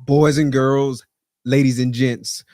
Boys and girls, ladies and gents,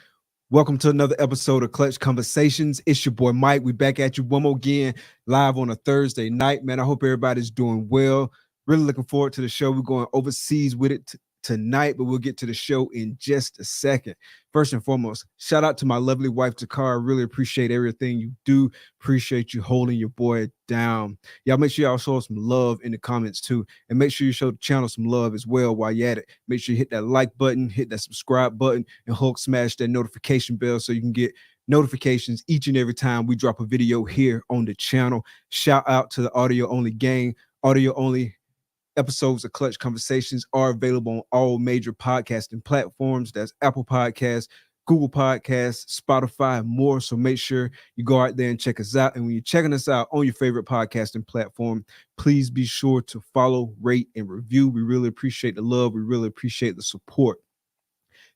welcome to another episode of Clutch Conversations. It's your boy Mike. We back at you one more again, live on a Thursday night. Man, I hope everybody's doing well. Really looking forward to the show. We're going overseas with it tonight, but we'll get to the show in just a second. First and foremost, shout out to my lovely wife, Takara. Really appreciate everything you do. Appreciate you holding your boy down. Y'all make sure y'all show some love in the comments too. And make sure you show the channel some love as well while you're at it. Make sure you hit that like button, hit that subscribe button, and Hulk smash that notification bell so you can get notifications each and every time we drop a video here on the channel. Shout out to the audio only gang. Audio only episodes of Clutch Conversations are available on all major podcasting platforms. That's Apple Podcasts, Google Podcasts, Spotify, and more. So make sure you go out there and check us out. And when you're checking us out on your favorite podcasting platform, please be sure to follow, rate, and review. We really appreciate the love. We really appreciate the support.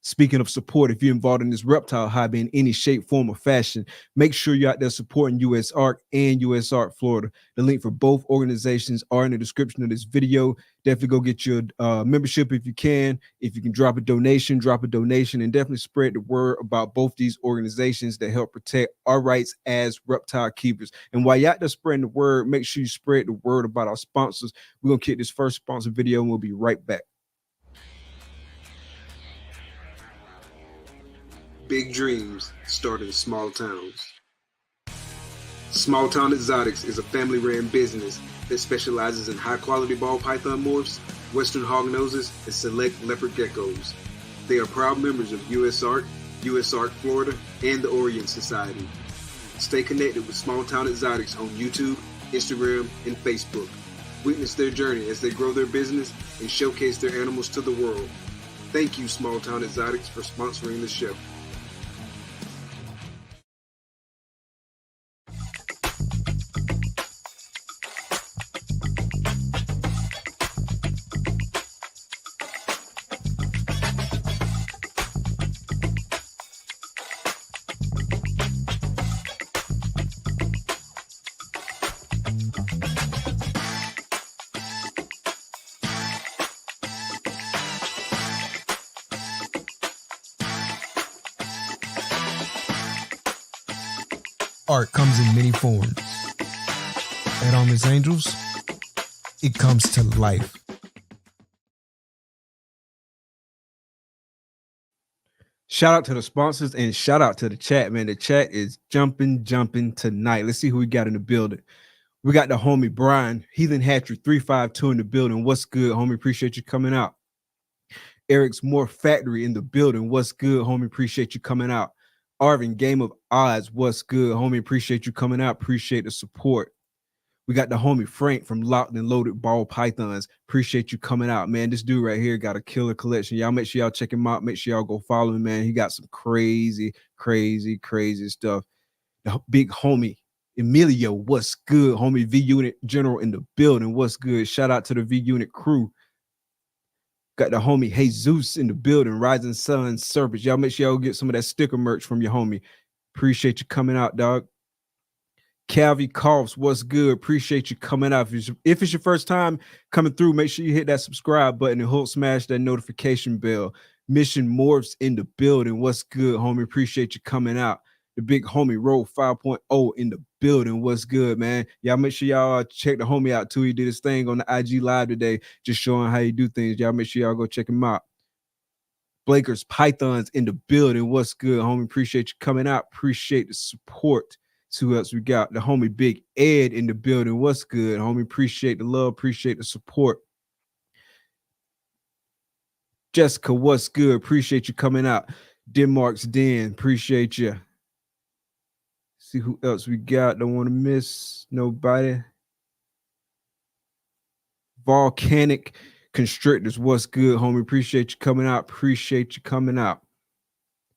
Speaking of support, if you're involved in this reptile hobby in any shape, form, or fashion, make sure you're out there supporting US Art and US Art Florida. The link for both organizations are in the description of this video. Definitely go get your membership if you can. If you can drop a donation, and definitely spread the word about both these organizations that help protect our rights as reptile keepers. And while you're out there spreading the word, make sure you spread the word about our sponsors. We're going to kick this first sponsor video and we'll be right back. Big dreams start in small towns. Small Town Xotics is a family-ran business that specializes in high-quality ball python morphs, western hognoses, and select leopard geckos. They are proud members of US Art Florida, and the Orient Society. Stay connected with Small Town Xotics on YouTube, Instagram, and Facebook. Witness their journey as they grow their business and showcase their animals to the world. Thank you, Small Town Xotics, for sponsoring the show. Art comes in many forms. At Armless Angels, it comes to life. Shout out to the sponsors and shout out to the chat, man. The chat is jumping tonight. Let's see who we got in the building. We got the homie Brian, Heathen Hatchery 352 in the building. What's good, homie? Appreciate you coming out. Eric's More Factory in the building. What's good, homie? Appreciate you coming out. Arvin, Game of Odds, what's good, homie? Appreciate you coming out. Appreciate the support. We got the homie Frank from Locked and Loaded Ball Pythons. Appreciate you coming out, man. This dude right here got a killer collection. Y'all make sure y'all check him out. Make sure y'all go follow him, man. He got some crazy stuff. The big homie Emilio, what's good, homie? V Unit General in the building. What's good? Shout out to the V Unit crew. Got the homie Jesus in the building, Rising Sun Serpents. Y'all make sure y'all get some of that sticker merch from your homie. Appreciate you coming out, dog. Calvi Coughs, what's good? Appreciate you coming out. If it's your first time coming through, make sure you hit that subscribe button and Hulk smash that notification bell. Mission Morphs in the building. What's good, homie? Appreciate you coming out. The big homie Roll 5.0 in the building. What's good, man? Y'all make sure y'all check the homie out too. He did his thing on the IG live today, just showing how you do things. Y'all make sure y'all go check him out. Blaker's Pythons in the building. What's good, homie? Appreciate you coming out. Appreciate the support. See who else we got. The homie Big Ed in the building. What's good, homie? Appreciate the love. Appreciate the support. Jessica, what's good? Appreciate you coming out. Denmark's Den. Appreciate you. See who else we got. Don't want to miss nobody. Volcanic Constrictors, what's good, homie? Appreciate you coming out. Appreciate you coming out.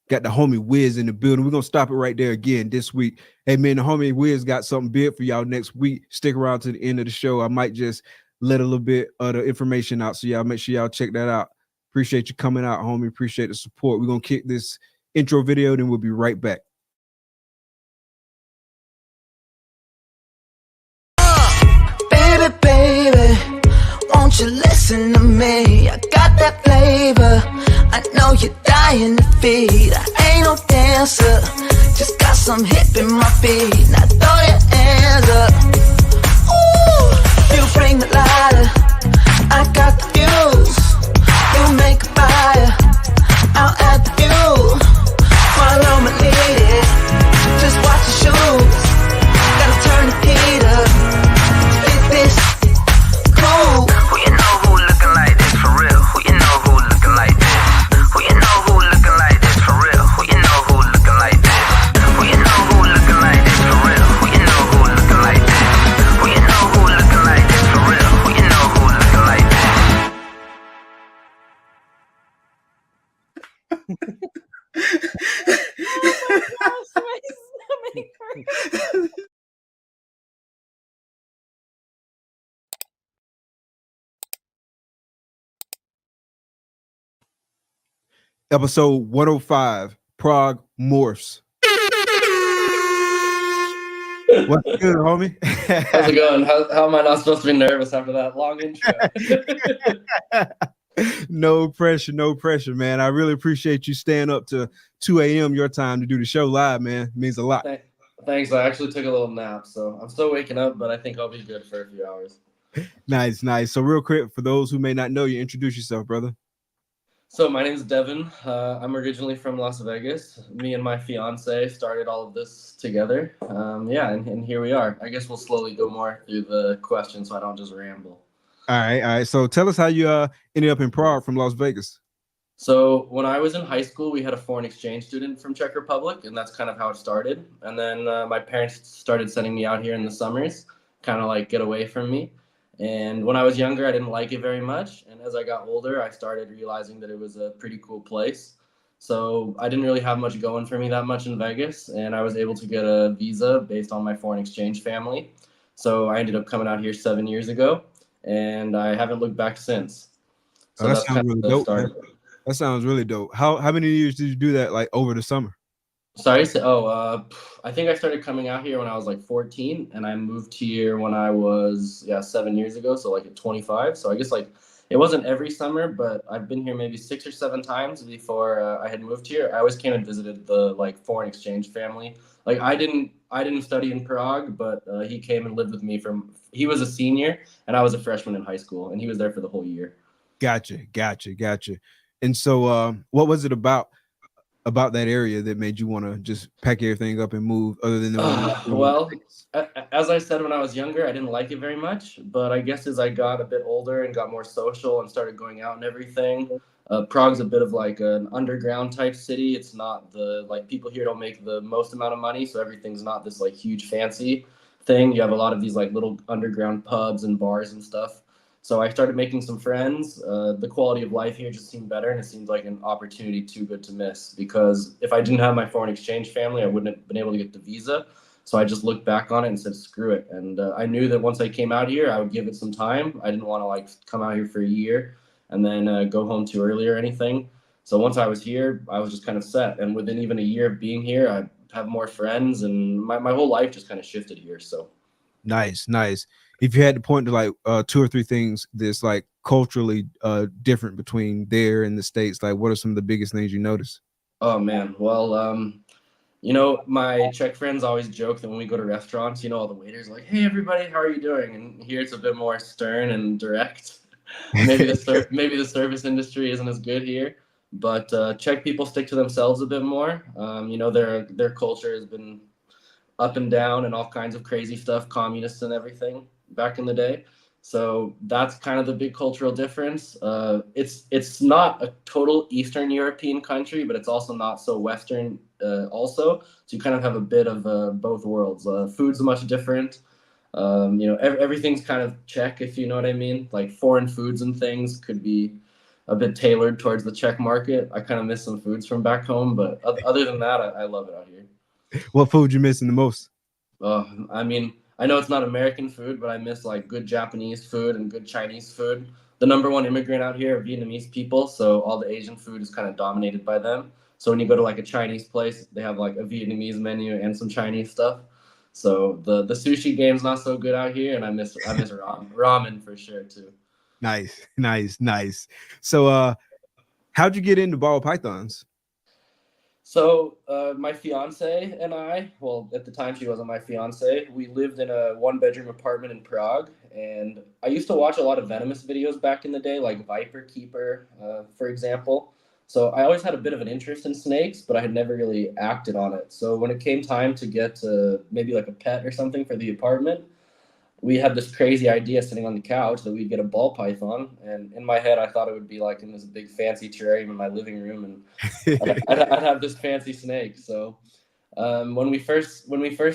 Got the homie Wiz in the building. We're gonna stop it right there again this week. Hey man, the homie Wiz got something big for y'all next week. Stick around to the end of the show. I might just let a little bit of the information out, so y'all make sure y'all check that out. Appreciate you coming out, homie. Appreciate the support. We're gonna kick this intro video, then we'll be right back. Baby, won't you listen to me? I got that flavor, I know you're dying to feed. I ain't no dancer, just got some hip in my feet. Now throw your hands up. Ooh, you bring the lighter, I got the fuse. You make a fire, I'll add the fuel. Follow my lead, just watch your shoes. Gotta turn the heat up. This cool. Who you know who looking like this for real? Who you know who looking like this? Who you know who looking like this for real? Who you know who looking like this? Who you know who looking like this for real? Who you know who looking like this? Who you know who looking like this for real? Who you know who looking like this? Oh my gosh, my stomach hurts. Episode 105, Prague Morphs. What's good, homie? How's it going? How am I not supposed to be nervous after that long intro? No pressure, man. I really appreciate you staying up to 2 a.m. your time to do the show live, man. It means a lot. Thanks. I actually took a little nap, so I'm still waking up, but I think I'll be good for a few hours. Nice. So real quick, for those who may not know you, introduce yourself, brother. So my name is Devin. I'm originally from Las Vegas. Me and my fiance started all of this together. And here we are. I guess we'll slowly go more through the questions so I don't just ramble. All right. So tell us how you ended up in Prague from Las Vegas. So when I was in high school, we had a foreign exchange student from Czech Republic, and that's kind of how it started. And then my parents started sending me out here in the summers, kind of like get away from me. And when I was younger, I didn't like it very much. And as I got older, I started realizing that it was a pretty cool place. So I didn't really have much going for me that much in Vegas. And I was able to get a visa based on my foreign exchange family. So I ended up coming out here 7 years ago, and I haven't looked back since. So that sounds really dope. That sounds really dope. How many years did you do that, like over the summer? Sorry. I think I started coming out here when I was like 14, and I moved here when I was 7 years ago, so like at 25. So I guess like it wasn't every summer, but I've been here maybe 6 or 7 times before I had moved here. I always came and visited the like foreign exchange family. Like I didn't study in Prague, but he came and lived with me he was a senior and I was a freshman in high school, and he was there for the whole year. Gotcha. And so what was it about that area that made you want to just pack everything up and move, other than well, as I said, when I was younger, I didn't like it very much, but I guess as I got a bit older and got more social and started going out and everything, Prague's a bit of like an underground type city. It's not like people here don't make the most amount of money, so everything's not this like huge fancy thing. You have a lot of these like little underground pubs and bars and stuff. So I started making some friends. The quality of life here just seemed better, and it seemed like an opportunity too good to miss, because if I didn't have my foreign exchange family, I wouldn't have been able to get the visa. So I just looked back on it and said, screw it. And I knew that once I came out here, I would give it some time. I didn't want to like come out here for a year and then go home too early or anything. So once I was here, I was just kind of set. And within even a year of being here, I have more friends, and my whole life just kind of shifted here. So nice. If you had to point to like 2 or 3 things that's like culturally different between there and the States, like what are some of the biggest things you notice? Oh man, well, my Czech friends always joke that when we go to restaurants, all the waiters are like, "Hey everybody, how are you doing?" And here it's a bit more stern and direct. Maybe the service industry isn't as good here, but Czech people stick to themselves a bit more. Their culture has been up and down and all kinds of crazy stuff, communists and everything back in the day. So that's kind of the big cultural difference. It's not a total Eastern European country, but it's also not so Western also. So you kind of have a bit of both worlds. Food's much different. Everything's kind of check, if you know what I mean. Like foreign foods and things could be a bit tailored towards the Czech market. I kind of miss some foods from back home, but other than that, I love it out here. What food you missing the most? I mean, I know it's not American food, but I miss like good Japanese food and good Chinese food. The number one immigrant out here are Vietnamese people, so all the Asian food is kind of dominated by them. So when you go to like a Chinese place, they have like a Vietnamese menu and some Chinese stuff. So the sushi game's not so good out here, and I miss ramen for sure too. Nice. So how'd you get into ball pythons? So my fiance and I, well, at the time she wasn't my fiance, we lived in a 1-bedroom apartment in Prague, and I used to watch a lot of venomous videos back in the day, like Viper Keeper, for example. So I always had a bit of an interest in snakes, but I had never really acted on it. So when it came time to get maybe like a pet or something for the apartment, we had this crazy idea sitting on the couch that we'd get a ball python. And in my head, I thought it would be like in this big fancy terrarium in my living room, and I'd have this fancy snake. So when we first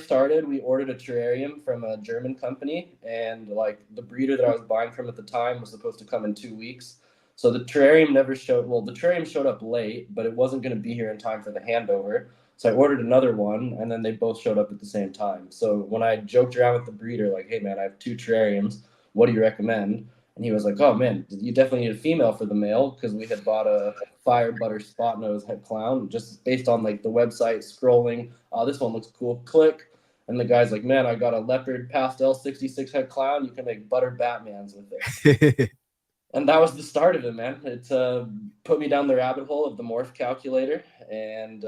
started, we ordered a terrarium from a German company, and like the breeder that I was buying from at the time was supposed to come in 2 weeks. So the terrarium never showed. Well, the terrarium showed up late, but it wasn't going to be here in time for the handover. So I ordered another one, and then they both showed up at the same time. So when I joked around with the breeder, like, "Hey man, I have 2 terrariums. What do you recommend?" And he was like, "Oh man, you definitely need a female for the male," because we had bought a fire butter spot nose head clown just based on like the website scrolling. Oh, this one looks cool. Click. And the guy's like, "Man, I got a leopard pastel 66 head clown. You can make butter Batmans with it." And that was the start of it, man. It put me down the rabbit hole of the morph calculator, and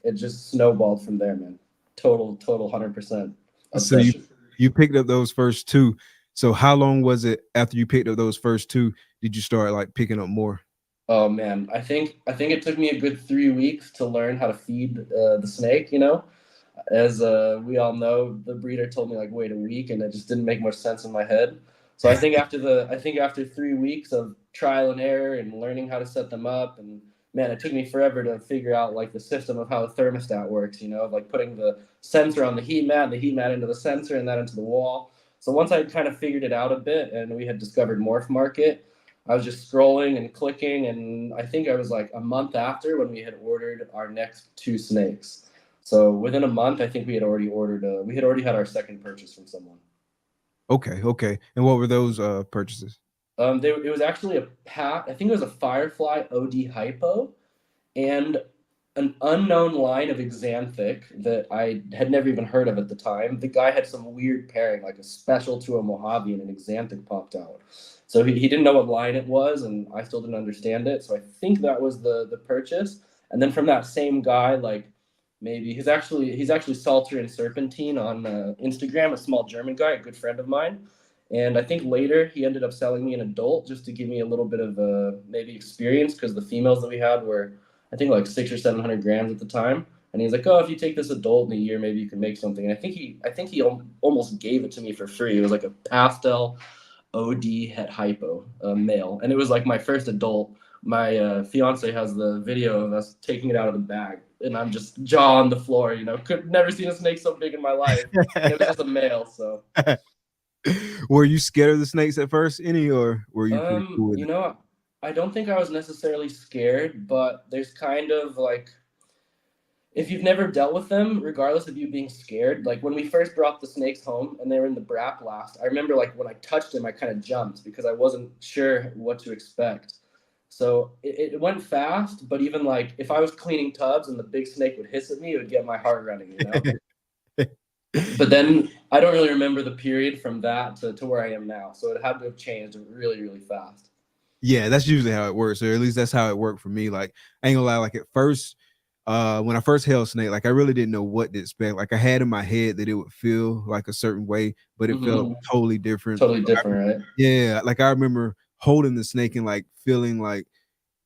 it just snowballed from there, man. Total 100% obsession. So you picked up those first 2. So how long was it after you picked up those first 2? Did you start like picking up more? Oh man, I think it took me a good 3 weeks to learn how to feed the snake. As we all know, the breeder told me like wait a week, and it just didn't make much sense in my head. So I think after 3 weeks of trial and error and learning how to set them up, and man, it took me forever to figure out like the system of how a thermostat works, like putting the sensor on the heat mat into the sensor, and that into the wall. So once I kind of figured it out a bit, and we had discovered Morph Market, I was just scrolling and clicking, and I think I was like a month after when we had ordered our next 2 snakes. So within a month, I think we had already had our second purchase from someone. Okay. And what were those purchases? It was actually a pack. I think it was a Firefly OD Hypo and an unknown line of Xanthic that I had never even heard of at the time. The guy had some weird pairing, like a special to a Mojave, and an Xanthic popped out. So he didn't know what line it was, and I still didn't understand it. So I think that was the purchase. And then from that same guy, like maybe he's actually Salter and Serpentine on Instagram, a small German guy, a good friend of mine. And I think later he ended up selling me an adult just to give me a little bit of maybe experience, because the females that we had were, I think, like 600 or 700 grams at the time. And he's like, "Oh, if you take this adult in a year, maybe you can make something." And I think he almost gave it to me for free. It was like a pastel OD het hypo male, and it was like my first adult. My fiance has the video of us taking it out of the bag, and I'm just jaw on the floor. Could never seen a snake so big in my life. And it was just a male, so. Were you scared of the snakes at first, or were you pretty cool with it? I don't think I was necessarily scared, but there's kind of like, if you've never dealt with them, regardless of you being scared, like when we first brought the snakes home and they were in the brat blast, I remember like when I touched them, I kind of jumped because I wasn't sure what to expect. So it went fast, but even like if I was cleaning tubs and the big snake would hiss at me, it would get my heart running, But then I don't really remember the period from that to where I am now. So it had to have changed really, really fast. Yeah, that's usually how it works, or at least that's how it worked for me. Like, I ain't gonna lie, like at first, when I first held snake, like I really didn't know what to expect. Like I had in my head that it would feel like a certain way, but it felt totally different. Totally different, right? Yeah, like I remember holding the snake and like feeling like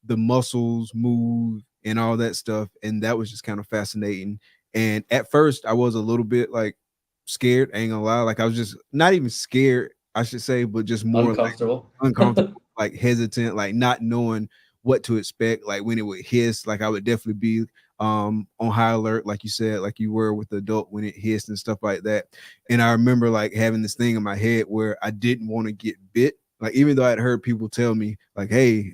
the muscles move and all that stuff, and that was just kind of fascinating. And at first, I was a little bit like scared. I ain't gonna lie, like I was just not even scared, I should say, but just more uncomfortable, like, uncomfortable, like hesitant, like not knowing what to expect. Like when it would hiss, like I would definitely be on high alert, like you said, like you were with the adult when it hissed and stuff like that. And I remember like having this thing in my head where I didn't want to get bit. Like, even though I'd heard people tell me like, hey,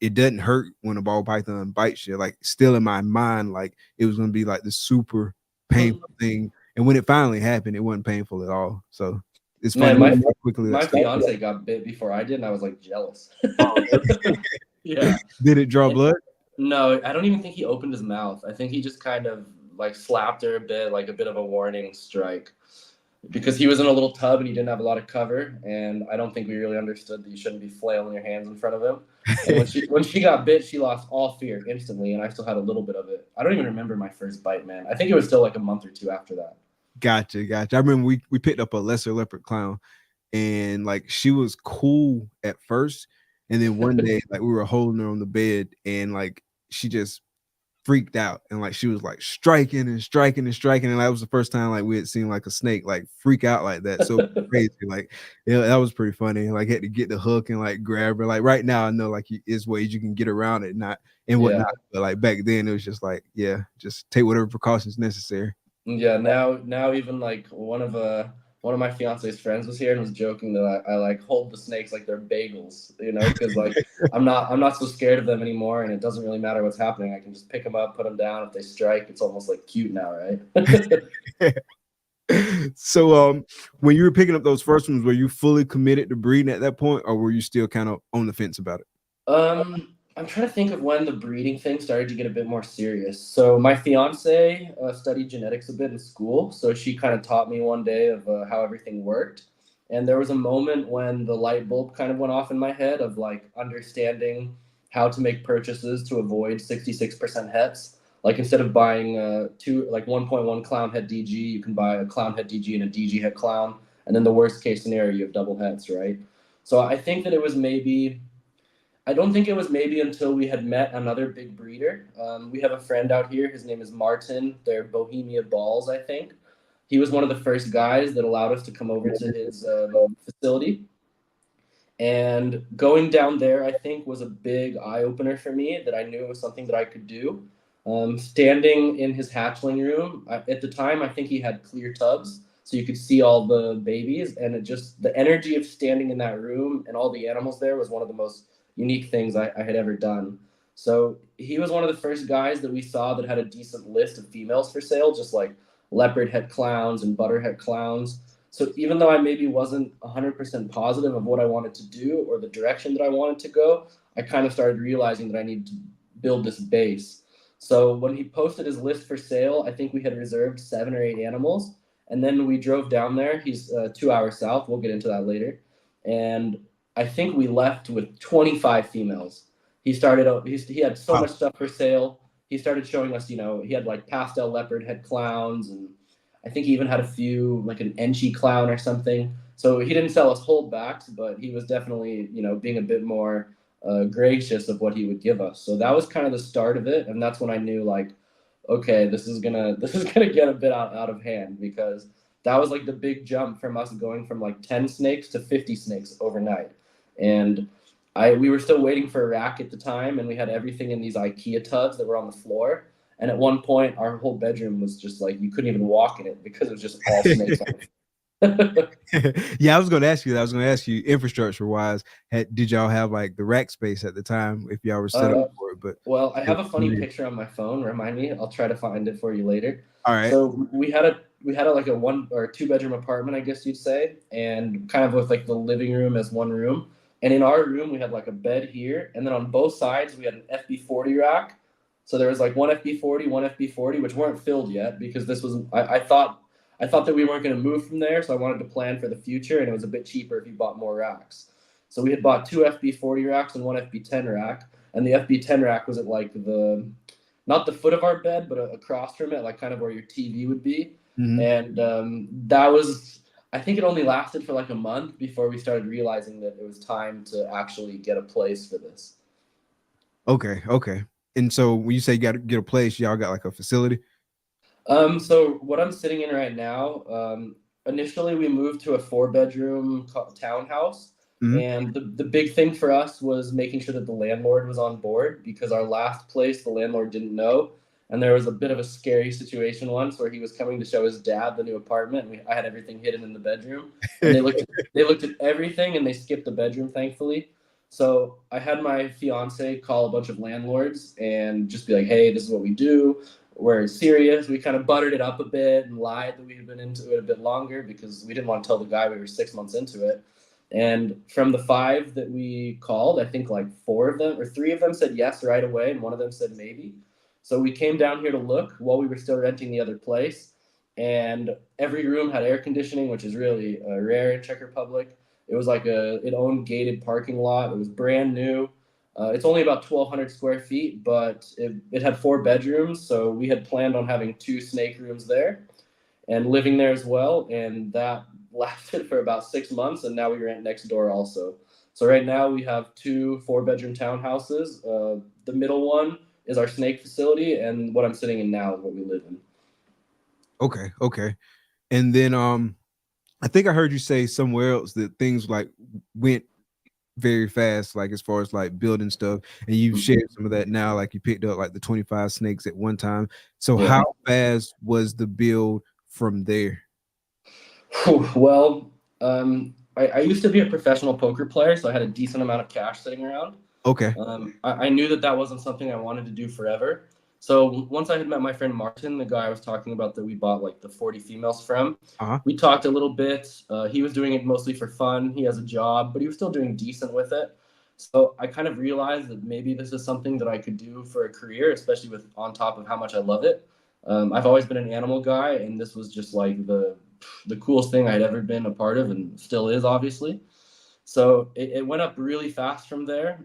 it doesn't hurt when a ball python bites you, like still in my mind, like it was going to be like this super painful thing. And when it finally happened, it wasn't painful at all. So it's funny. Man, how quickly my that started. fiance got bit before I did, and I was like jealous. Yeah. Did it draw blood? No, I don't even think he opened his mouth. I think he just kind of like slapped her a bit, like a bit of a warning strike, because he was in a little tub and he didn't have a lot of cover, and I don't think we really understood that you shouldn't be flailing your hands in front of him. And when she got bit, she lost all fear instantly, and I still had a little bit of it. I don't even remember my first bite, man. I think it was still like a month or two after that. Gotcha. I remember we picked up a lesser leopard clown, and like she was cool at first, and then one day like we were holding her on the bed, and like she just freaked out, and like she was like striking, and that was the first time like we had seen like a snake like freak out like that. So crazy. Like, yeah, that was pretty funny. Like, had to get the hook and like grab her. Like right now I know like is ways you can get around it, not and whatnot. Yeah. But like back then it was just like, yeah, just take whatever precautions necessary. Yeah, now even like one of my fiance's friends was here and was joking that I like hold the snakes like they're bagels, you know, because like I'm not so scared of them anymore, and it doesn't really matter what's happening. I can just pick them up, put them down. If they strike, it's almost like cute now, right? So when you were picking up those first ones, were you fully committed to breeding at that point, or were you still kind of on the fence about it? I'm trying to think of when the breeding thing started to get a bit more serious. So my fiance studied genetics a bit in school, so she kind of taught me one day of how everything worked. And there was a moment when the light bulb kind of went off in my head of like understanding how to make purchases to avoid 66% hets. Like instead of buying 1.1 clown head DG, you can buy a clown head DG and a DG head clown. And then the worst case scenario, you have double hets, right? So I think that I don't think it was maybe until we had met another big breeder. We have a friend out here. His name is Martin. They're Bohemia Balls, I think. He was one of the first guys that allowed us to come over to his facility. And going down there, I think, was a big eye-opener for me that I knew it was something that I could do. Standing in his hatchling room, at the time, I think he had clear tubs, so you could see all the babies. And the energy of standing in that room and all the animals there was one of the most unique things I had ever done. So he was one of the first guys that we saw that had a decent list of females for sale, just like leopard head clowns and butterhead clowns. So even though I maybe wasn't 100% positive of what I wanted to do or the direction that I wanted to go, I kind of started realizing that I needed to build this base. So when he posted his list for sale, I think we had reserved 7 or 8 animals. And then we drove down there. He's 2 hours south. We'll get into that later. And I think we left with 25 females. He had so much stuff for sale. He started showing us, he had like pastel leopard head clowns, and I think he even had a few, like an Enchi clown or something. So he didn't sell us holdbacks, but he was definitely, being a bit more gracious of what he would give us. So that was kind of the start of it, and that's when I knew, like, okay, this is gonna get a bit out of hand, because that was like the big jump from us going from like 10 snakes to 50 snakes overnight. And we were still waiting for a rack at the time, and we had everything in these IKEA tubs that were on the floor. And at one point, our whole bedroom was just like, you couldn't even walk in it because it was just all snakes. Yeah, I was going to ask you that. I was going to ask you, infrastructure wise, did y'all have like the rack space at the time if y'all were set up for it? But well, I have a funny picture on my phone. Remind me, I'll try to find it for you later. All right. So we had like a 1 or 2 bedroom apartment, I guess you'd say, and kind of with like the living room as one room. And in our room, we had like a bed here, and then on both sides we had an FB40 rack. So there was like one FB40, one FB40, which weren't filled yet, because this was I thought that we weren't going to move from there, so I wanted to plan for the future, and it was a bit cheaper if you bought more racks. So we had bought 2 FB40 racks and 1 FB10 rack, and the FB10 rack was at like not the foot of our bed, but across from it, like kind of where your TV would be. Mm-hmm. And that was, I think it only lasted for like a month before we started realizing that it was time to actually get a place for this. Okay. And so when you say you got to get a place, y'all got like a facility? So what I'm sitting in right now, initially we moved to a 4-bedroom townhouse. Mm-hmm. And the big thing for us was making sure that the landlord was on board, because our last place, the landlord didn't know. And there was a bit of a scary situation once where he was coming to show his dad the new apartment. I had everything hidden in the bedroom, and they looked at everything and they skipped the bedroom, thankfully. So I had my fiance call a bunch of landlords and just be like, "Hey, this is what we do. We're serious." We kind of buttered it up a bit and lied that we had been into it a bit longer because we didn't want to tell the guy we were 6 months into it. And from the 5 that we called, I think like 4 of them or 3 of them said yes right away, and 1 of them said maybe. So we came down here to look while we were still renting the other place, and every room had air conditioning, which is really rare in Czech Republic. It was like it owned gated parking lot. It was brand new. It's only about 1,200 square feet, but it had 4 bedrooms. So we had planned on having 2 snake rooms there and living there as well. And that lasted for about 6 months. And now we rent next door also. So right now we have 2 4-bedroom townhouses. The middle one is our snake facility, and what I'm sitting in now is what we live in. Okay. And then I think I heard you say somewhere else that things like went very fast, like as far as like building stuff, and you've shared some of that now, like you picked up like the 25 snakes at one time. So Yeah. how fast was the build from there? Well, I used to be a professional poker player, so I had a decent amount of cash sitting around. Okay. I knew that wasn't something I wanted to do forever. So once I had met my friend Martin, the guy I was talking about that we bought like the 40 females from, we talked a little bit. He was doing it mostly for fun. He has a job, but he was still doing decent with it. So I kind of realized that maybe this is something that I could do for a career, especially with on top of how much I love it. I've always been an animal guy, and this was just like the coolest thing I'd ever been a part of, and still is, obviously. So it went up really fast from there.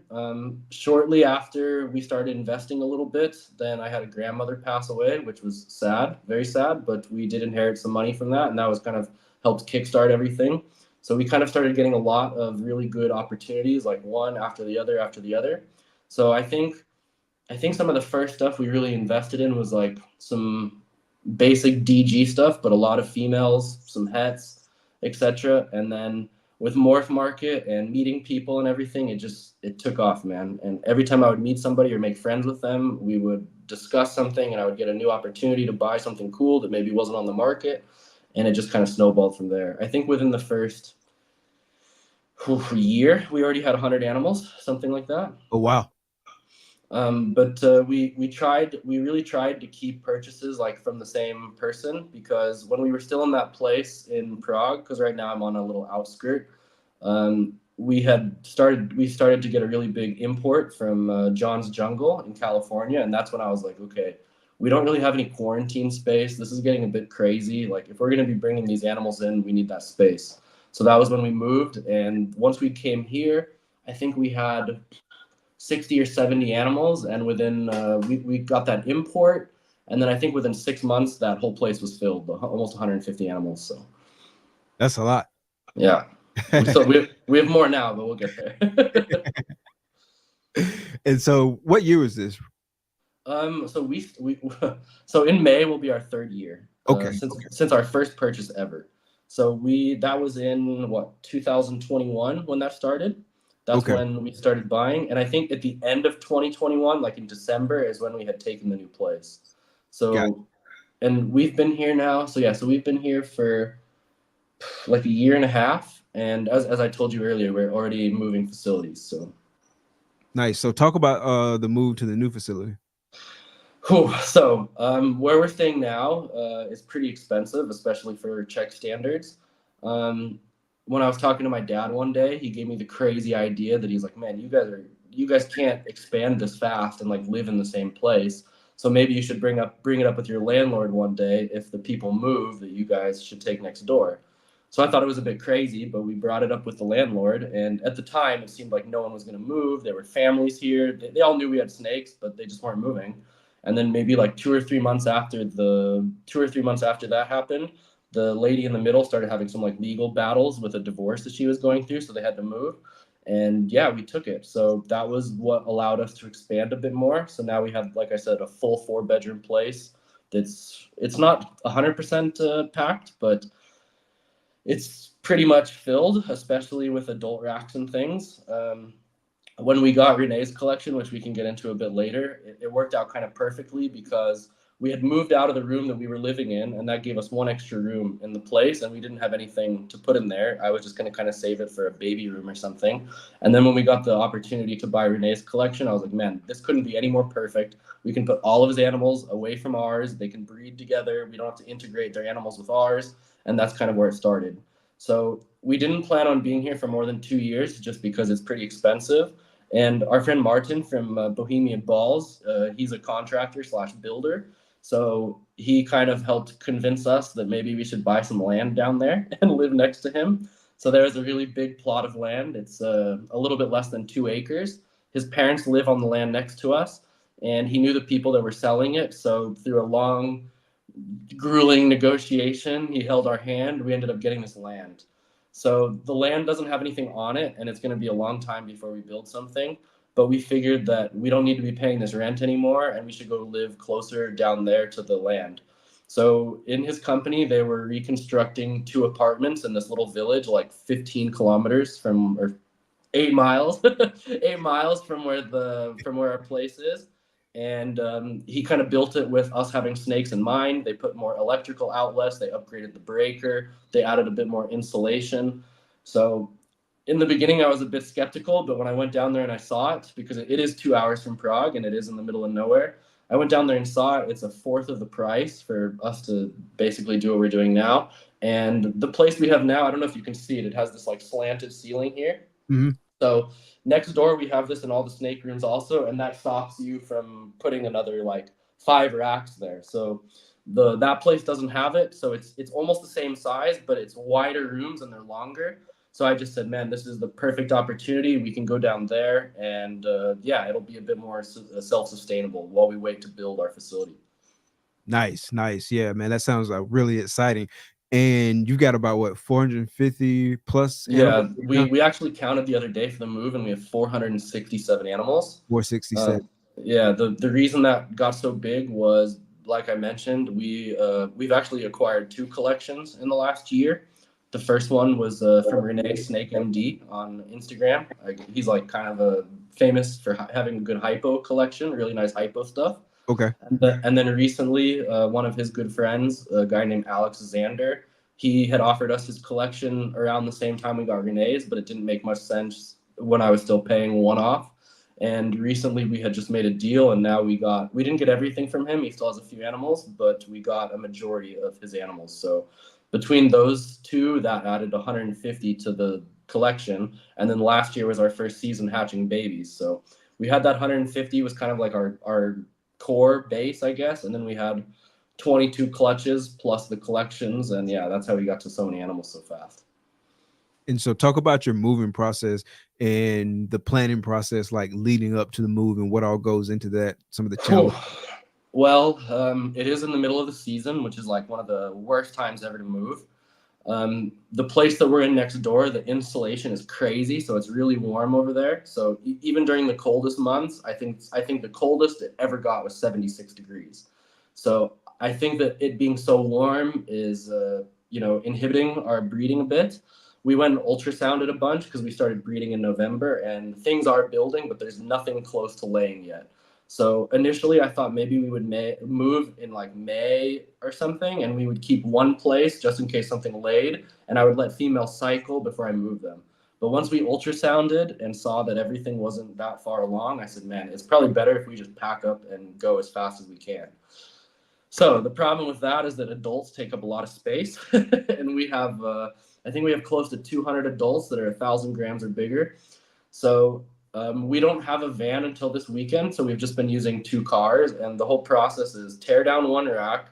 Shortly after we started investing a little bit, then I had a grandmother pass away, which was sad, very sad, but we did inherit some money from that, and that was kind of helped kickstart everything. So we kind of started getting a lot of really good opportunities, like one after the other after the other. So I think some of the first stuff we really invested in was like some basic DG stuff, but a lot of females, some hets, etc. And then with Morph Market and meeting people and everything, it took off, man. And every time I would meet somebody or make friends with them, we would discuss something, and I would get a new opportunity to buy something cool that maybe wasn't on the market, and it just kind of snowballed from there. I think within the first year, we already had 100 animals, something like that. Oh wow. But we really tried to keep purchases like from the same person, because when we were still in that place in Prague, because right now I'm on a little outskirt, we started to get a really big import from John's Jungle in California, and that's when I was like, okay, we don't really have any quarantine space. This is getting a bit crazy. Like, if we're going to be bringing these animals in, we need that space. So that was when we moved, and once we came here, I think we had 60 or 70 animals, and within we got that import, and then I think within 6 months that whole place was filled, almost 150 animals. So that's a lot. Yeah. we have more now, but we'll get there. And so what year was this? So in May will be our 3rd year. Okay. Since our first purchase ever. So that was in 2021 when that started. That's when we started buying. And I think at the end of 2021, like in December, is when we had taken the new place. So, and we've been here now. So yeah, so we've been here for like a year and a half. And as I told you earlier, we're already moving facilities. So nice. So talk about the move to the new facility. So where we're staying now is pretty expensive, especially for Czech standards. When I was talking to my dad one day, he gave me the crazy idea that he's like, man, you guys can't expand this fast and like live in the same place. So maybe you should bring it up with your landlord one day. If the people move, that you guys should take next door. So I thought it was a bit crazy, but we brought it up with the landlord. And at the time, it seemed like no one was going to move. There were families here. They all knew we had snakes, but they just weren't moving. And then maybe like 2 or 3 months after that happened, the lady in the middle started having some like legal battles with a divorce that she was going through. So they had to move. And yeah, we took it. So that was what allowed us to expand a bit more. So now we have, like I said, a full 4-bedroom place. It's not 100% packed, but it's pretty much filled, especially with adult racks and things. When we got Renee's collection, which we can get into a bit later, it worked out kind of perfectly because we had moved out of the room that we were living in, and that gave us one extra room in the place, and we didn't have anything to put in there. I was just going to kind of save it for a baby room or something. And then when we got the opportunity to buy Renee's collection, I was like, man, this couldn't be any more perfect. We can put all of his animals away from ours. They can breed together. We don't have to integrate their animals with ours. And that's kind of where it started. So we didn't plan on being here for more than 2 years just because it's pretty expensive. And our friend Martin from Bohemian Balls, he's a contractor / builder. So he kind of helped convince us that maybe we should buy some land down there and live next to him. So there's a really big plot of land. It's a little bit less than 2 acres. His parents live on the land next to us, and he knew the people that were selling it. So through a long, grueling negotiation, he held our hand. We ended up getting this land. So the land doesn't have anything on it, and it's going to be a long time before we build something. But we figured that we don't need to be paying this rent anymore, and we should go live closer down there to the land. So in his company, they were reconstructing 2 apartments in this little village, like 15 kilometers from, or 8 miles, 8 miles from where our place is. And he kind of built it with us having snakes in mind. They put more electrical outlets. They upgraded the breaker. They added a bit more insulation. So in the beginning, I was a bit skeptical, but when I went down there and I saw it, because it is 2 hours from Prague and it is in the middle of nowhere, I went down there and saw it. It's a fourth of the price for us to basically do what we're doing now. And the place we have now, I don't know if you can see it. It has this like slanted ceiling here. Mm-hmm. So next door, we have this in all the snake rooms also, and that stops you from putting another like 5 racks there. So that place doesn't have it. So it's almost the same size, but it's wider rooms and they're longer. So I just said, man, this is the perfect opportunity. We can go down there and it'll be a bit more self-sustainable while we wait to build our facility. Nice. Yeah, man, that sounds really exciting. And you got about what, 450 plus? Yeah, we actually counted the other day for the move, and we have 467 animals. 467. Yeah, the reason that got so big was, like I mentioned, we've actually acquired 2 collections in the last year. The first one was from Renee Snake MD on Instagram. He's like kind of famous for having a good hypo collection, really nice hypo stuff. Okay. And then recently, one of his good friends, a guy named Alex Zander, he had offered us his collection around the same time we got Renee's, but it didn't make much sense when I was still paying one off. And recently we had just made a deal, and now we didn't get everything from him. He still has a few animals, but we got a majority of his animals. So between those 2, that added 150 to the collection. And then last year was our first season hatching babies. So we had that 150 was kind of like our core base, I guess. And then we had 22 clutches plus the collections. And yeah, that's how we got to so many animals so fast. And so talk about your moving process and the planning process, like leading up to the move and what all goes into that, some of the challenges. Well, it is in the middle of the season, which is like one of the worst times ever to move. The place that we're in next door, the insulation is crazy, so it's really warm over there. So even during the coldest months, I think the coldest it ever got was 76 degrees. So I think that it being so warm is inhibiting our breeding a bit. We went and ultrasounded a bunch because we started breeding in November, and things are building, but there's nothing close to laying yet. So initially I thought maybe we would move in like May or something, and we would keep one place just in case something laid, and I would let females cycle before I moved them. But once we ultrasounded and saw that everything wasn't that far along, I said, man, it's probably better if we just pack up and go as fast as we can. So the problem with that is that adults take up a lot of space, and we have, I think we have close to 200 adults that are 1,000 grams or bigger. So we don't have a van until this weekend, so we've just been using 2 cars, and the whole process is tear down one rack,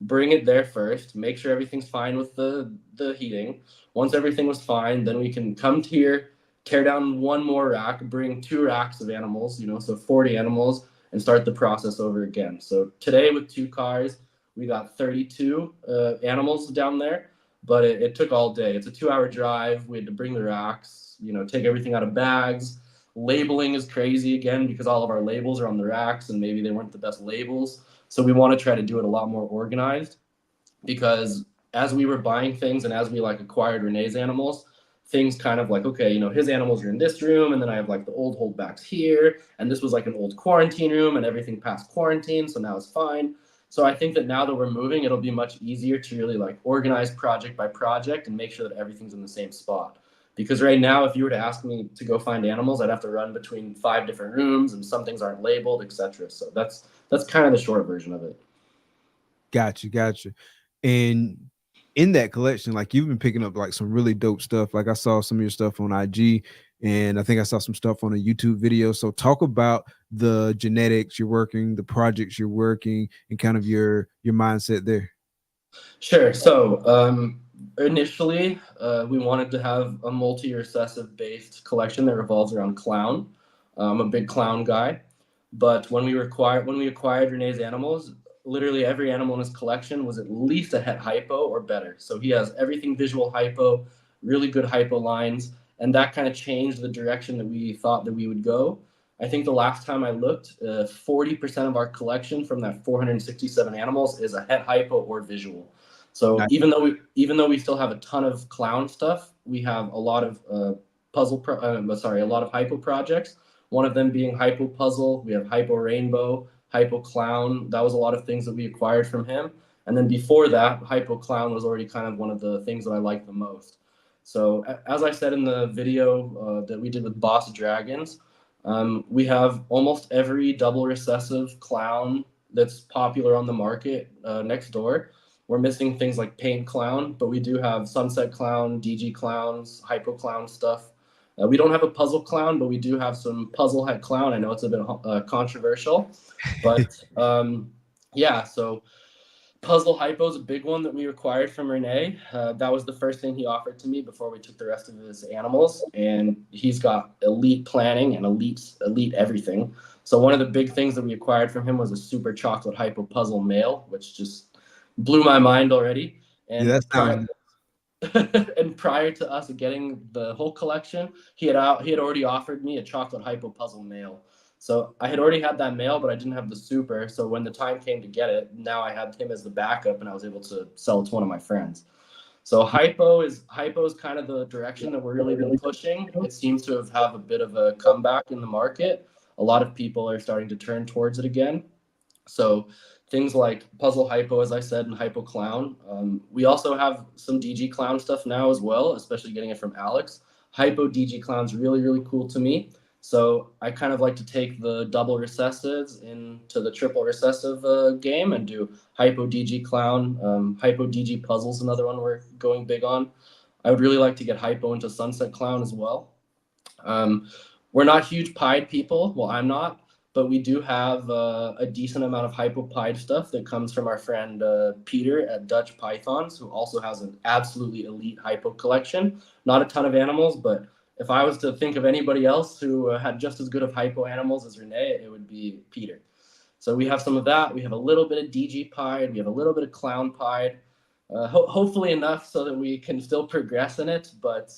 bring it there first, make sure everything's fine with the heating. Once everything was fine, then we can come here, tear down one more rack, bring 2 racks of animals, so 40 animals, and start the process over again. So today with 2 cars, we got 32 animals down there, but it took all day. It's a 2-hour drive. We had to bring the racks, take everything out of bags. Labeling is crazy again because all of our labels are on the racks and maybe they weren't the best labels. So we want to try to do it a lot more organized, because as we were buying things and as we acquired Renee's animals, things kind of okay, his animals are in this room, and then I have the old holdbacks here, and this was an old quarantine room and everything passed quarantine, so now it's fine. So I think that now that we're moving, it'll be much easier to really like organize project by project and make sure that everything's in the same spot. Because right now, if you were to ask me to go find animals, I'd have to run between 5 different rooms, and some things aren't labeled, etc. So that's kind of the short version of it. Gotcha. And in that collection, like you've been picking up like some really dope stuff. Like I saw some of your stuff on IG, and I think I saw some stuff on a YouTube video. So talk about the genetics you're working, the projects you're working, and kind of your mindset there. Sure. So initially, we wanted to have a multi-recessive based collection that revolves around clown. I'm a big clown guy, but when we acquired Renee's animals, literally every animal in his collection was at least a het hypo or better. So he has everything visual hypo, really good hypo lines, and that kind of changed the direction that we thought that we would go. I think the last time I looked, 40% of our collection from that 467 animals is a het hypo or visual. So Nice. even though we still have a ton of clown stuff, we have a lot of a lot of hypo projects. One of them being hypo puzzle. We have hypo rainbow, hypo clown. That was a lot of things that we acquired from him. And then before that, hypo clown was already kind of one of the things that I liked the most. So as I said in the video that we did with Boss Dragons, we have almost every double recessive clown that's popular on the market next door. We're missing things like paint clown, but we do have sunset clown, DG clowns, hypo clown stuff. We don't have a puzzle clown, but we do have some puzzle het clown. I know it's a bit controversial, but yeah, so puzzle hypo is a big one that we acquired from Renee. That was the first thing he offered to me before we took the rest of his animals, and he's got elite planning and elite everything. So one of the big things that we acquired from him was a super chocolate hypo puzzle male, which just blew my mind already. And Yeah, that's and prior to us getting the whole collection, he had already offered me a chocolate hypo puzzle male. So I had already had that male, but I didn't have the super. So when the time came to get it, now I had him as the backup, and I was able to sell it to one of my friends. So hypo is kind of the direction that we're really been pushing. It seems to have a bit of a comeback in the market. A lot of people are starting to turn towards it again. So things like puzzle hypo, as I said, and hypo clown. We also have some DG clown stuff now as well, especially getting it from Alex. Hypo DG clown's really, really cool to me. So I kind of like to take the double recessives into the triple recessive game and do hypo DG clown. Hypo DG puzzle's another one we're going big on. I would really like to get hypo into sunset clown as well. We're not huge pied people. Well, I'm not. But we do have a decent amount of hypo-pied stuff that comes from our friend Peter at Dutch Pythons, who also has an absolutely elite hypo collection. Not a ton of animals, but if I was to think of anybody else who had just as good of hypo animals as Renee, it would be Peter. So we have some of that. We have a little bit of DG pied. We have a little bit of clown pied. Hopefully enough so that we can still progress in it, but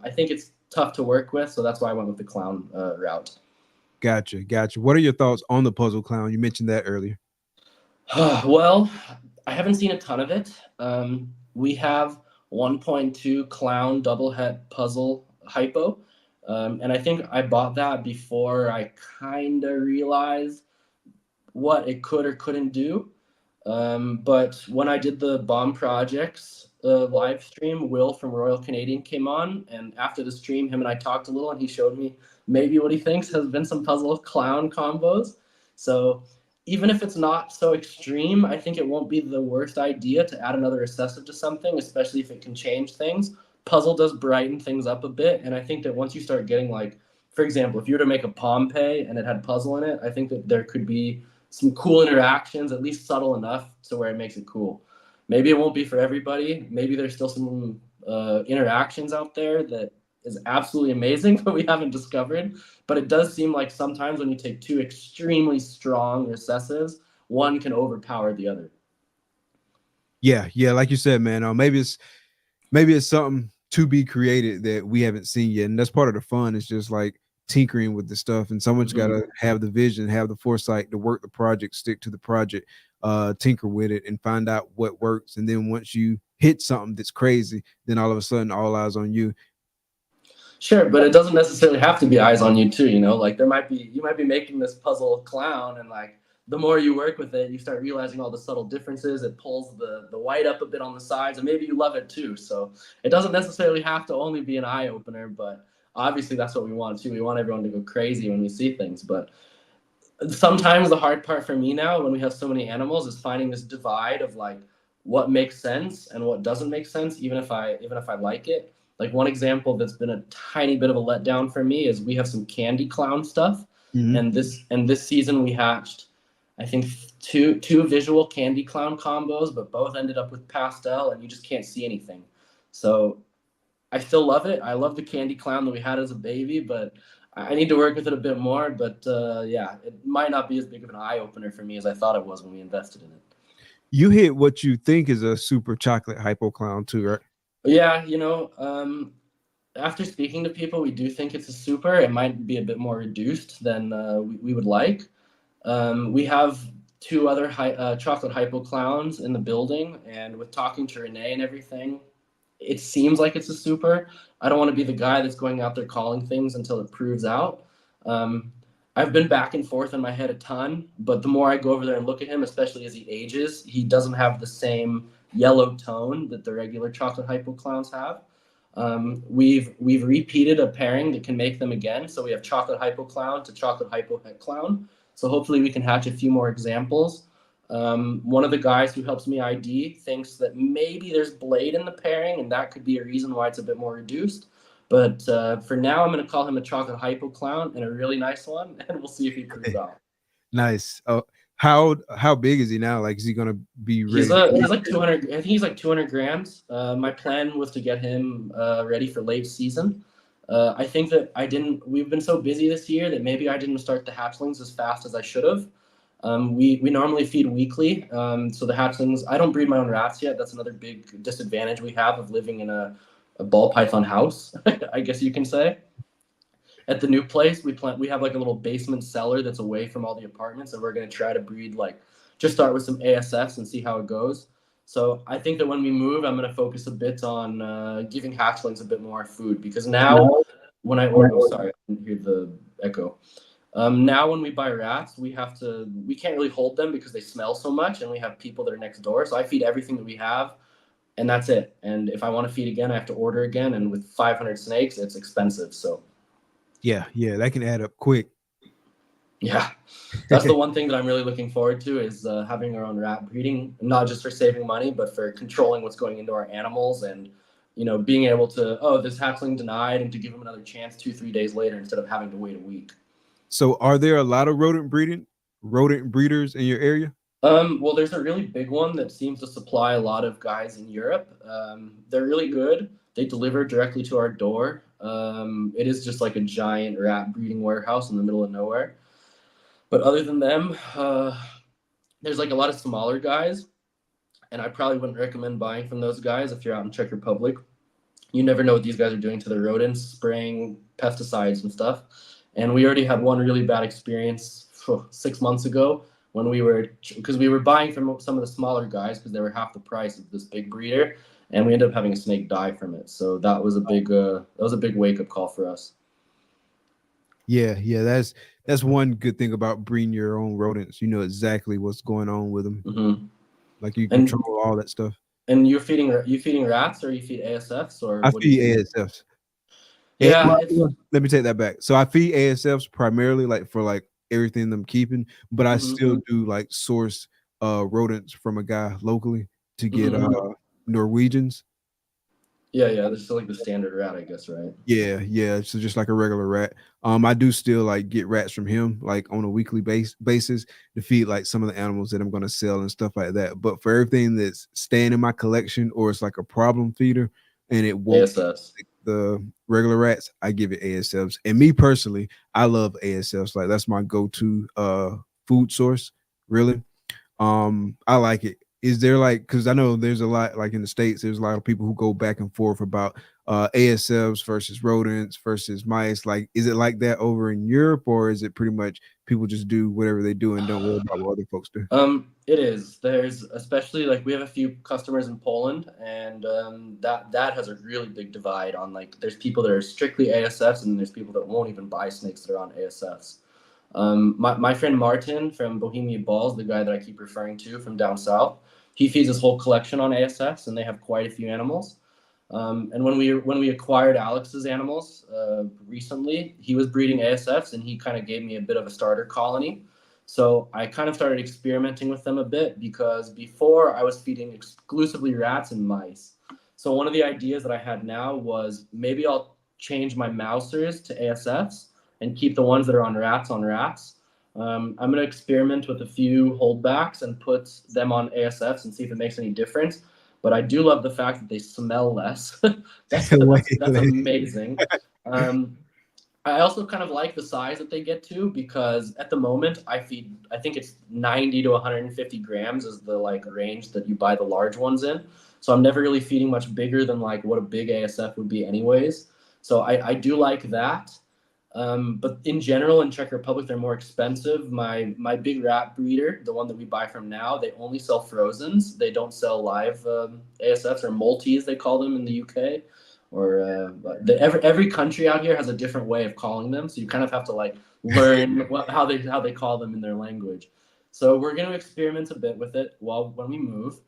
I think it's tough to work with, so that's why I went with the clown route. Gotcha. What are your thoughts on the puzzle clown? You mentioned that earlier. Well, I haven't seen a ton of it. We have 1.2 clown double het puzzle hypo, and I think I bought that before I kind of realized what it could or couldn't do. But when I did the bomb projects live stream, Will from Royal Canadian came on, and after the stream, him and I talked a little, and he showed me maybe what he thinks has been some puzzle clown combos. So even if it's not so extreme, I think it won't be the worst idea to add another recessive to something, especially if it can change things. Puzzle does brighten things up a bit, and I think that once you start getting, like, for example, if you were to make a Pompeii and it had puzzle in it, I think that there could be some cool interactions, at least subtle enough to where it makes it cool. Maybe it won't be for everybody. Maybe there's still some interactions out there that is absolutely amazing that we haven't discovered. But it does seem like sometimes when you take two extremely strong recessives, one can overpower the other. Yeah, like you said, man. Maybe it's something to be created that we haven't seen yet, and that's part of the fun. It's just like tinkering with the stuff, and someone's got to have the vision, have the foresight to work the project, stick to the project, tinker with it, and find out what works. And then once you hit something that's crazy, then all of a sudden, all eyes on you. Sure, but it doesn't necessarily have to be eyes on you too. You know, like you might be making this puzzle clown, and like the more you work with it, you start realizing all the subtle differences. It pulls the white up a bit on the sides, and maybe you love it too. So it doesn't necessarily have to only be an eye opener, but obviously that's what we want too. We want everyone to go crazy when we see things. But sometimes the hard part for me now, when we have so many animals, is finding this divide of like what makes sense and what doesn't make sense, even if I like it. Like one example that's been a tiny bit of a letdown for me is we have some candy clown stuff, and this season we hatched, I think two visual candy clown combos, but both ended up with pastel, and you just can't see anything. So I still love it. I love the candy clown that we had as a baby, but I need to work with it a bit more. But yeah, it might not be as big of an eye opener for me as I thought it was when we invested in it. You hit what you think is a super chocolate hypo clown too, right? Yeah, after speaking to people, we do think it's a super. It might be a bit more reduced than we would like. We have two other chocolate hypo clowns in the building, and with talking to Renee and everything, it seems like it's a super. I don't want to be the guy that's going out there calling things until it proves out. I've been back and forth in my head a ton, but the more I go over there and look at him, especially as he ages, he doesn't have the same yellow tone that the regular chocolate hypo clowns have. We've repeated a pairing that can make them again. So we have chocolate hypo clown to chocolate hypo het clown. So hopefully we can hatch a few more examples. One of the guys who helps me ID thinks that maybe there's blade in the pairing, and that could be a reason why it's a bit more reduced. But for now, I'm going to call him a chocolate hypo clown and a really nice one, and we'll see if he proves out. Nice. Oh, how big is he now? Like, is he going to be ready? He's like 200. I think he's like 200 grams. My plan was to get him ready for late season. I think that we've been so busy this year that maybe I didn't start the hatchlings as fast as I should have. We normally feed weekly. So the hatchlings, I don't breed my own rats yet. That's another big disadvantage we have of living in a ball python house, I guess you can say. At the new place, we have like a little basement cellar that's away from all the apartments, and we're going to try to breed, like, just start with some ASFs and see how it goes. So I think that when we move, I'm going to focus a bit on giving hatchlings a bit more food, because now when I order, sorry, I didn't hear the echo. Now when we buy rats, we can't really hold them because they smell so much, and we have people that are next door. So I feed everything that we have, and that's it. And if I want to feed again, I have to order again. And with 500 snakes, it's expensive. So yeah, that can add up quick. Yeah, that's the one thing that I'm really looking forward to is having our own rat breeding, not just for saving money, but for controlling what's going into our animals, and being able to, this hatchling denied, and to give them another chance 2-3 days later instead of having to wait a week. So are there a lot of rodent breeders in your area? Well, there's a really big one that seems to supply a lot of guys in Europe. They're really good. They deliver directly to our door. It is just like a giant rat breeding warehouse in the middle of nowhere. But other than them, there's like a lot of smaller guys, and I probably wouldn't recommend buying from those guys if you're out in Czech Republic. You never know what these guys are doing to their rodents, spraying pesticides and stuff. And we already had one really bad experience 6 months ago because we were buying from some of the smaller guys because they were half the price of this big breeder, and we ended up having a snake die from it. So that was a big wake up call for us. Yeah, that's one good thing about breeding your own rodents. You know exactly what's going on with them. Mm-hmm. Like you control all that stuff. And you feeding rats, or you feed ASFs, or I feed ASFs. Yeah, let me take that back. So I feed ASFs primarily for everything I'm keeping, but I still do source rodents from a guy locally to get Norwegians. Yeah, they're still like the standard rat, I guess, right? Yeah. So just like a regular rat. I do still get rats from him on a weekly basis to feed some of the animals that I'm gonna sell and stuff like that. But for everything that's staying in my collection, or it's like a problem feeder and it won't the regular rats, I give it ASFs. And me personally, I love ASFs. That's my go-to food source, really. I like it. Is there because I know there's a lot in the States, there's a lot of people who go back and forth about ASFs versus rodents versus mice. Is it like that over in Europe, or is it pretty much people just do whatever they do and don't worry about what other folks do? It is. There's especially we have a few customers in Poland, and that has a really big divide on there's people that are strictly ASFs, and there's people that won't even buy snakes that are on ASFs. My friend Martin from Bohemian Balls, the guy that I keep referring to from down south, he feeds his whole collection on ASFs, and they have quite a few animals. And when we acquired Alex's animals recently, he was breeding ASFs, and he kind of gave me a bit of a starter colony. So I kind of started experimenting with them a bit, because before I was feeding exclusively rats and mice. So one of the ideas that I had now was maybe I'll change my mousers to ASFs and keep the ones that are on rats on rats. I'm going to experiment with a few holdbacks and put them on ASFs and see if it makes any difference. But I do love the fact that they smell less. that's amazing. I also kind of like the size that they get to, because at the moment I think it's 90 to 150 grams is the like range that you buy the large ones in. So I'm never really feeding much bigger than like what a big ASF would be anyways. So I do like that. But in general, in Czech Republic, they're more expensive. My big rat breeder, the one that we buy from now, they only sell frozens. They don't sell live ASFs, or multis, they call them in the UK. Or every country out here has a different way of calling them, so you kind of have to like learn how they call them in their language. So we're going to experiment a bit with it when we move.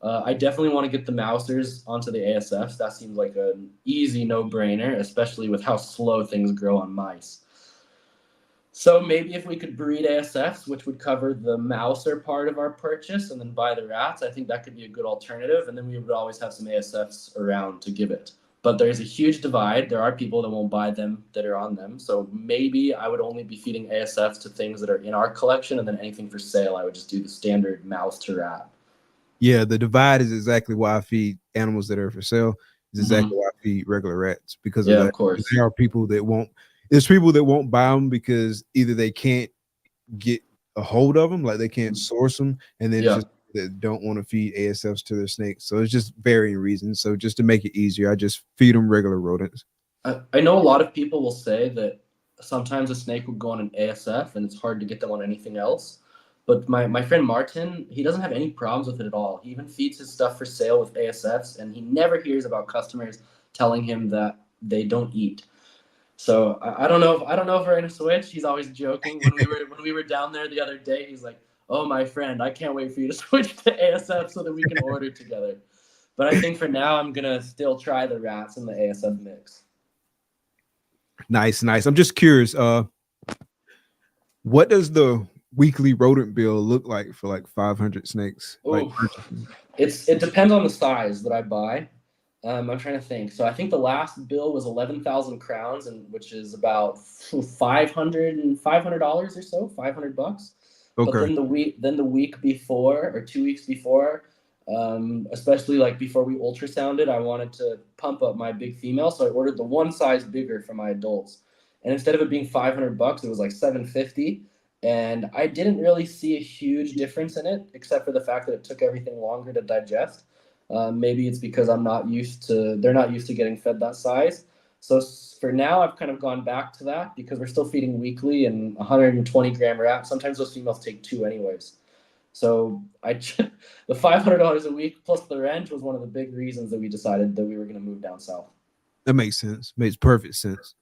I definitely want to get the mousers onto the ASFs. That seems like an easy no-brainer, especially with how slow things grow on mice. So maybe if we could breed ASFs, which would cover the mouser part of our purchase, and then buy the rats, I think that could be a good alternative. And then we would always have some ASFs around to give it. But there's a huge divide. There are people that won't buy them that are on them. So maybe I would only be feeding ASFs to things that are in our collection, and then anything for sale, I would just do the standard mouse to rat. Yeah, the divide is exactly why I feed animals that are for sale. Is exactly why I feed regular rats, because of that. Of course. There are people that won't. There's people that won't buy them because either they can't get a hold of them, like they can't source them, and then it's just that don't want to feed ASFs to their snakes. So it's just varying reasons. So just to make it easier, I just feed them regular rodents. I know a lot of people will say that sometimes a snake will go on an ASF and it's hard to get them on anything else. But my friend Martin, he doesn't have any problems with it at all. He even feeds his stuff for sale with ASFs, and he never hears about customers telling him that they don't eat. So I don't know if we're gonna switch. He's always joking. When we were down there the other day, he's like, "Oh, my friend, I can't wait for you to switch to ASF so that we can order together." But I think for now, I'm gonna still try the rats and the ASF mix. Nice. I'm just curious. What does the weekly rodent bill look like for like 500 snakes? Like, it depends on the size that I buy. I'm trying to think. So I think the last bill was 11,000 crowns, and which is about $500 or so, $500. Okay. But then the week before, or 2 weeks before, especially like before we ultrasounded, I wanted to pump up my big female, so I ordered the one size bigger for my adults. And instead of it being $500, it was like $750. And I didn't really see a huge difference in it, except for the fact that it took everything longer to digest. Maybe it's because they're not used to getting fed that size. So for now, I've kind of gone back to that, because we're still feeding weekly and 120 gram wrap. Sometimes those females take 2 anyways. So the $500 a week plus the rent was one of the big reasons that we decided that we were going to move down south. That makes sense. Makes perfect sense.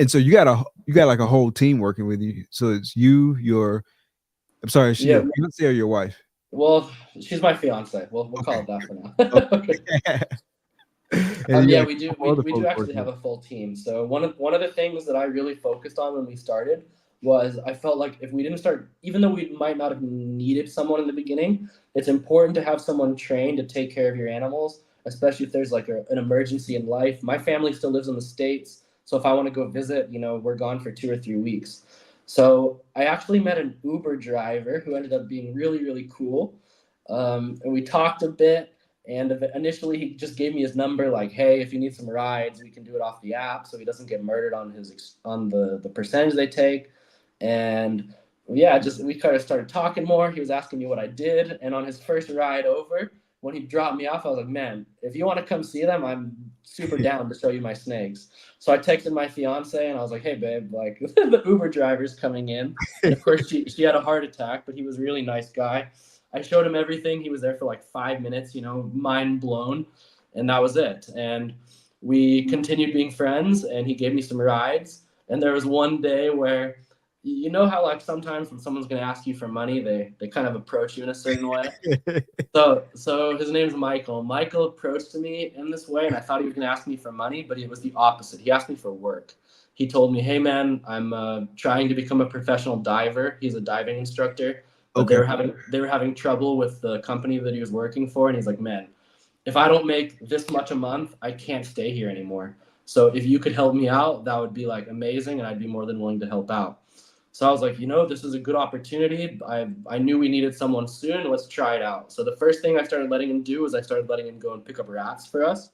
And so you got like a whole team working with you. So it's you, your fiance or your wife? Well, she's my fiance. We'll call it that for now. We do actually have a full team. So one of the things that I really focused on when we started was I felt like if we didn't start, even though we might not have needed someone in the beginning, it's important to have someone trained to take care of your animals, especially if there's like an emergency in life. My family still lives in the States, so if I want to go visit, we're gone for 2 or 3 weeks. So I actually met an Uber driver who ended up being really, really cool. And we talked a bit, and initially he just gave me his number, like, hey, if you need some rides, we can do it off the app so he doesn't get murdered on the percentage they take. And yeah, we kind of started talking more. He was asking me what I did. And on his first ride over, when he dropped me off, I was like, man, if you want to come see them, I'm super down to show you my snakes. So I texted my fiance and I was like, hey, babe, like the Uber driver's coming in. And of course, she had a heart attack, but he was a really nice guy. I showed him everything. He was there for like 5 minutes, mind blown. And that was it. And we continued being friends, and he gave me some rides. And there was one day where, you know how like sometimes when someone's gonna ask you for money, they kind of approach you in a certain way. So his name's Michael. Michael approached me in this way, and I thought he was gonna ask me for money, but it was the opposite. He asked me for work. He told me, "Hey man, I'm trying to become a professional diver." He's a diving instructor, but Okay. they were having trouble with the company that he was working for, and he's like, "Man, if I don't make this much a month, I can't stay here anymore. So if you could help me out, that would be like amazing, and I'd be more than willing to help out." So I was like, this is a good opportunity. I knew we needed someone soon. Let's try it out. So the first thing I started letting him do was I started letting him go and pick up rats for us,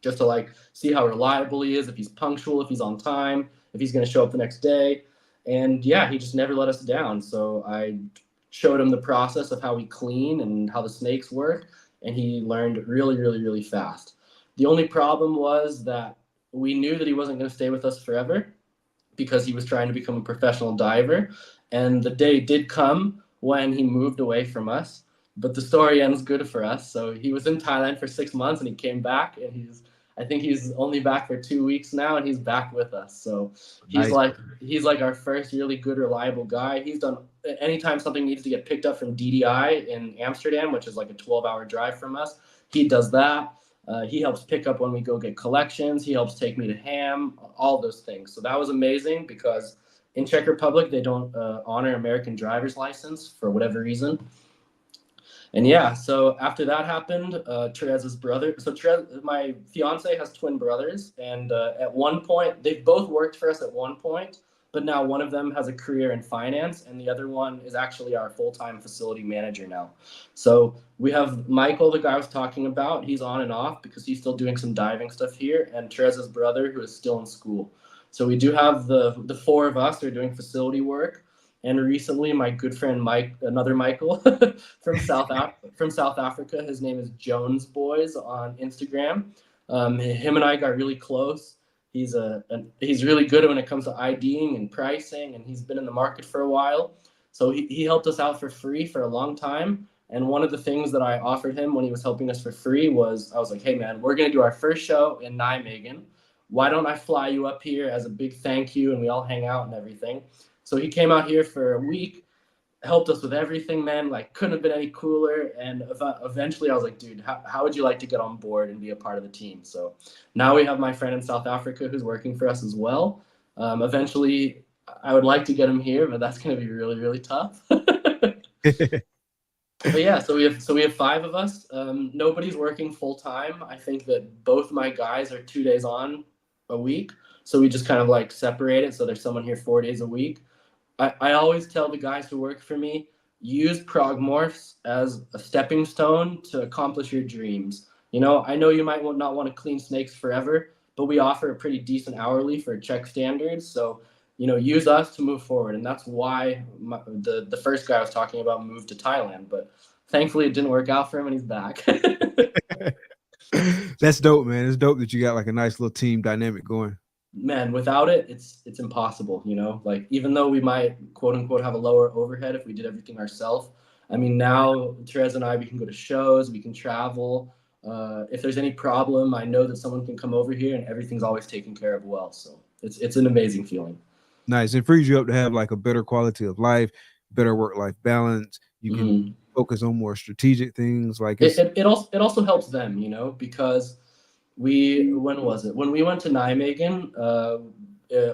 just to like see how reliable he is, if he's punctual, if he's on time, if he's going to show up the next day. And yeah, he just never let us down. So I showed him the process of how we clean and how the snakes work, and he learned really, really, really fast. The only problem was that we knew that he wasn't going to stay with us forever because he was trying to become a professional diver. And the day did come when he moved away from us. But the story ends good for us. So he was in Thailand for 6 months and he came back, and I think he's only back for 2 weeks now, and he's back with us. So he's Nice. he's like our first really good, reliable guy. He's done anytime something needs to get picked up from DDI in Amsterdam, which is like a 12-hour drive from us. He does that. He helps pick up when we go get collections. He helps take me to ham, all those things. So that was amazing because in Czech Republic, they don't honor American driver's license for whatever reason. And yeah, so after that happened, Teresa's brother, so my fiance has twin brothers. And at one point, they've both worked for us at one point, but now one of them has a career in finance and the other one is actually our full-time facility manager now. So we have Michael, the guy I was talking about. He's on and off because he's still doing some diving stuff here, and Teresa's brother, who is still in school. So we do have the four of us who are doing facility work. And recently, my good friend Mike, another Michael from South Africa, his name is Jones Boys on Instagram. Him and I got really close. He's really good when it comes to IDing and pricing, and he's been in the market for a while. So he helped us out for free for a long time. And one of the things that I offered him when he was helping us for free was, I was like, "Hey man, we're gonna do our first show in Nijmegen. Why don't I fly you up here as a big thank you, and we all hang out and everything?" So he came out here for a week, helped us with everything, man. Like, couldn't have been any cooler. And eventually I was like, "Dude, how would you like to get on board and be a part of the team?" So now we have my friend in South Africa who's working for us as well. Eventually, I would like to get him here, but that's going to be really, really tough. But yeah, so we have five of us. Nobody's working full time. I think that both my guys are 2 days on a week. So we just kind of like separate it. So there's someone here 4 days a week. I always tell the guys who work for me, use Prague morphs as a stepping stone to accomplish your dreams. I know you might not want to clean snakes forever, but we offer a pretty decent hourly for Czech standards. So, use us to move forward. And that's why the first guy I was talking about moved to Thailand. But thankfully it didn't work out for him and he's back. That's dope, man. It's dope that you got like a nice little team dynamic going. Man, without it, it's impossible, like even though we might quote unquote have a lower overhead if we did everything ourselves. I mean, now Therese and I, we can go to shows, we can travel. If there's any problem, I know that someone can come over here and everything's always taken care of well. So it's an amazing feeling. Nice. It frees you up to have like a better quality of life, better work-life balance. You can focus on more strategic things. Like it also helps them, because when we went to Nijmegen,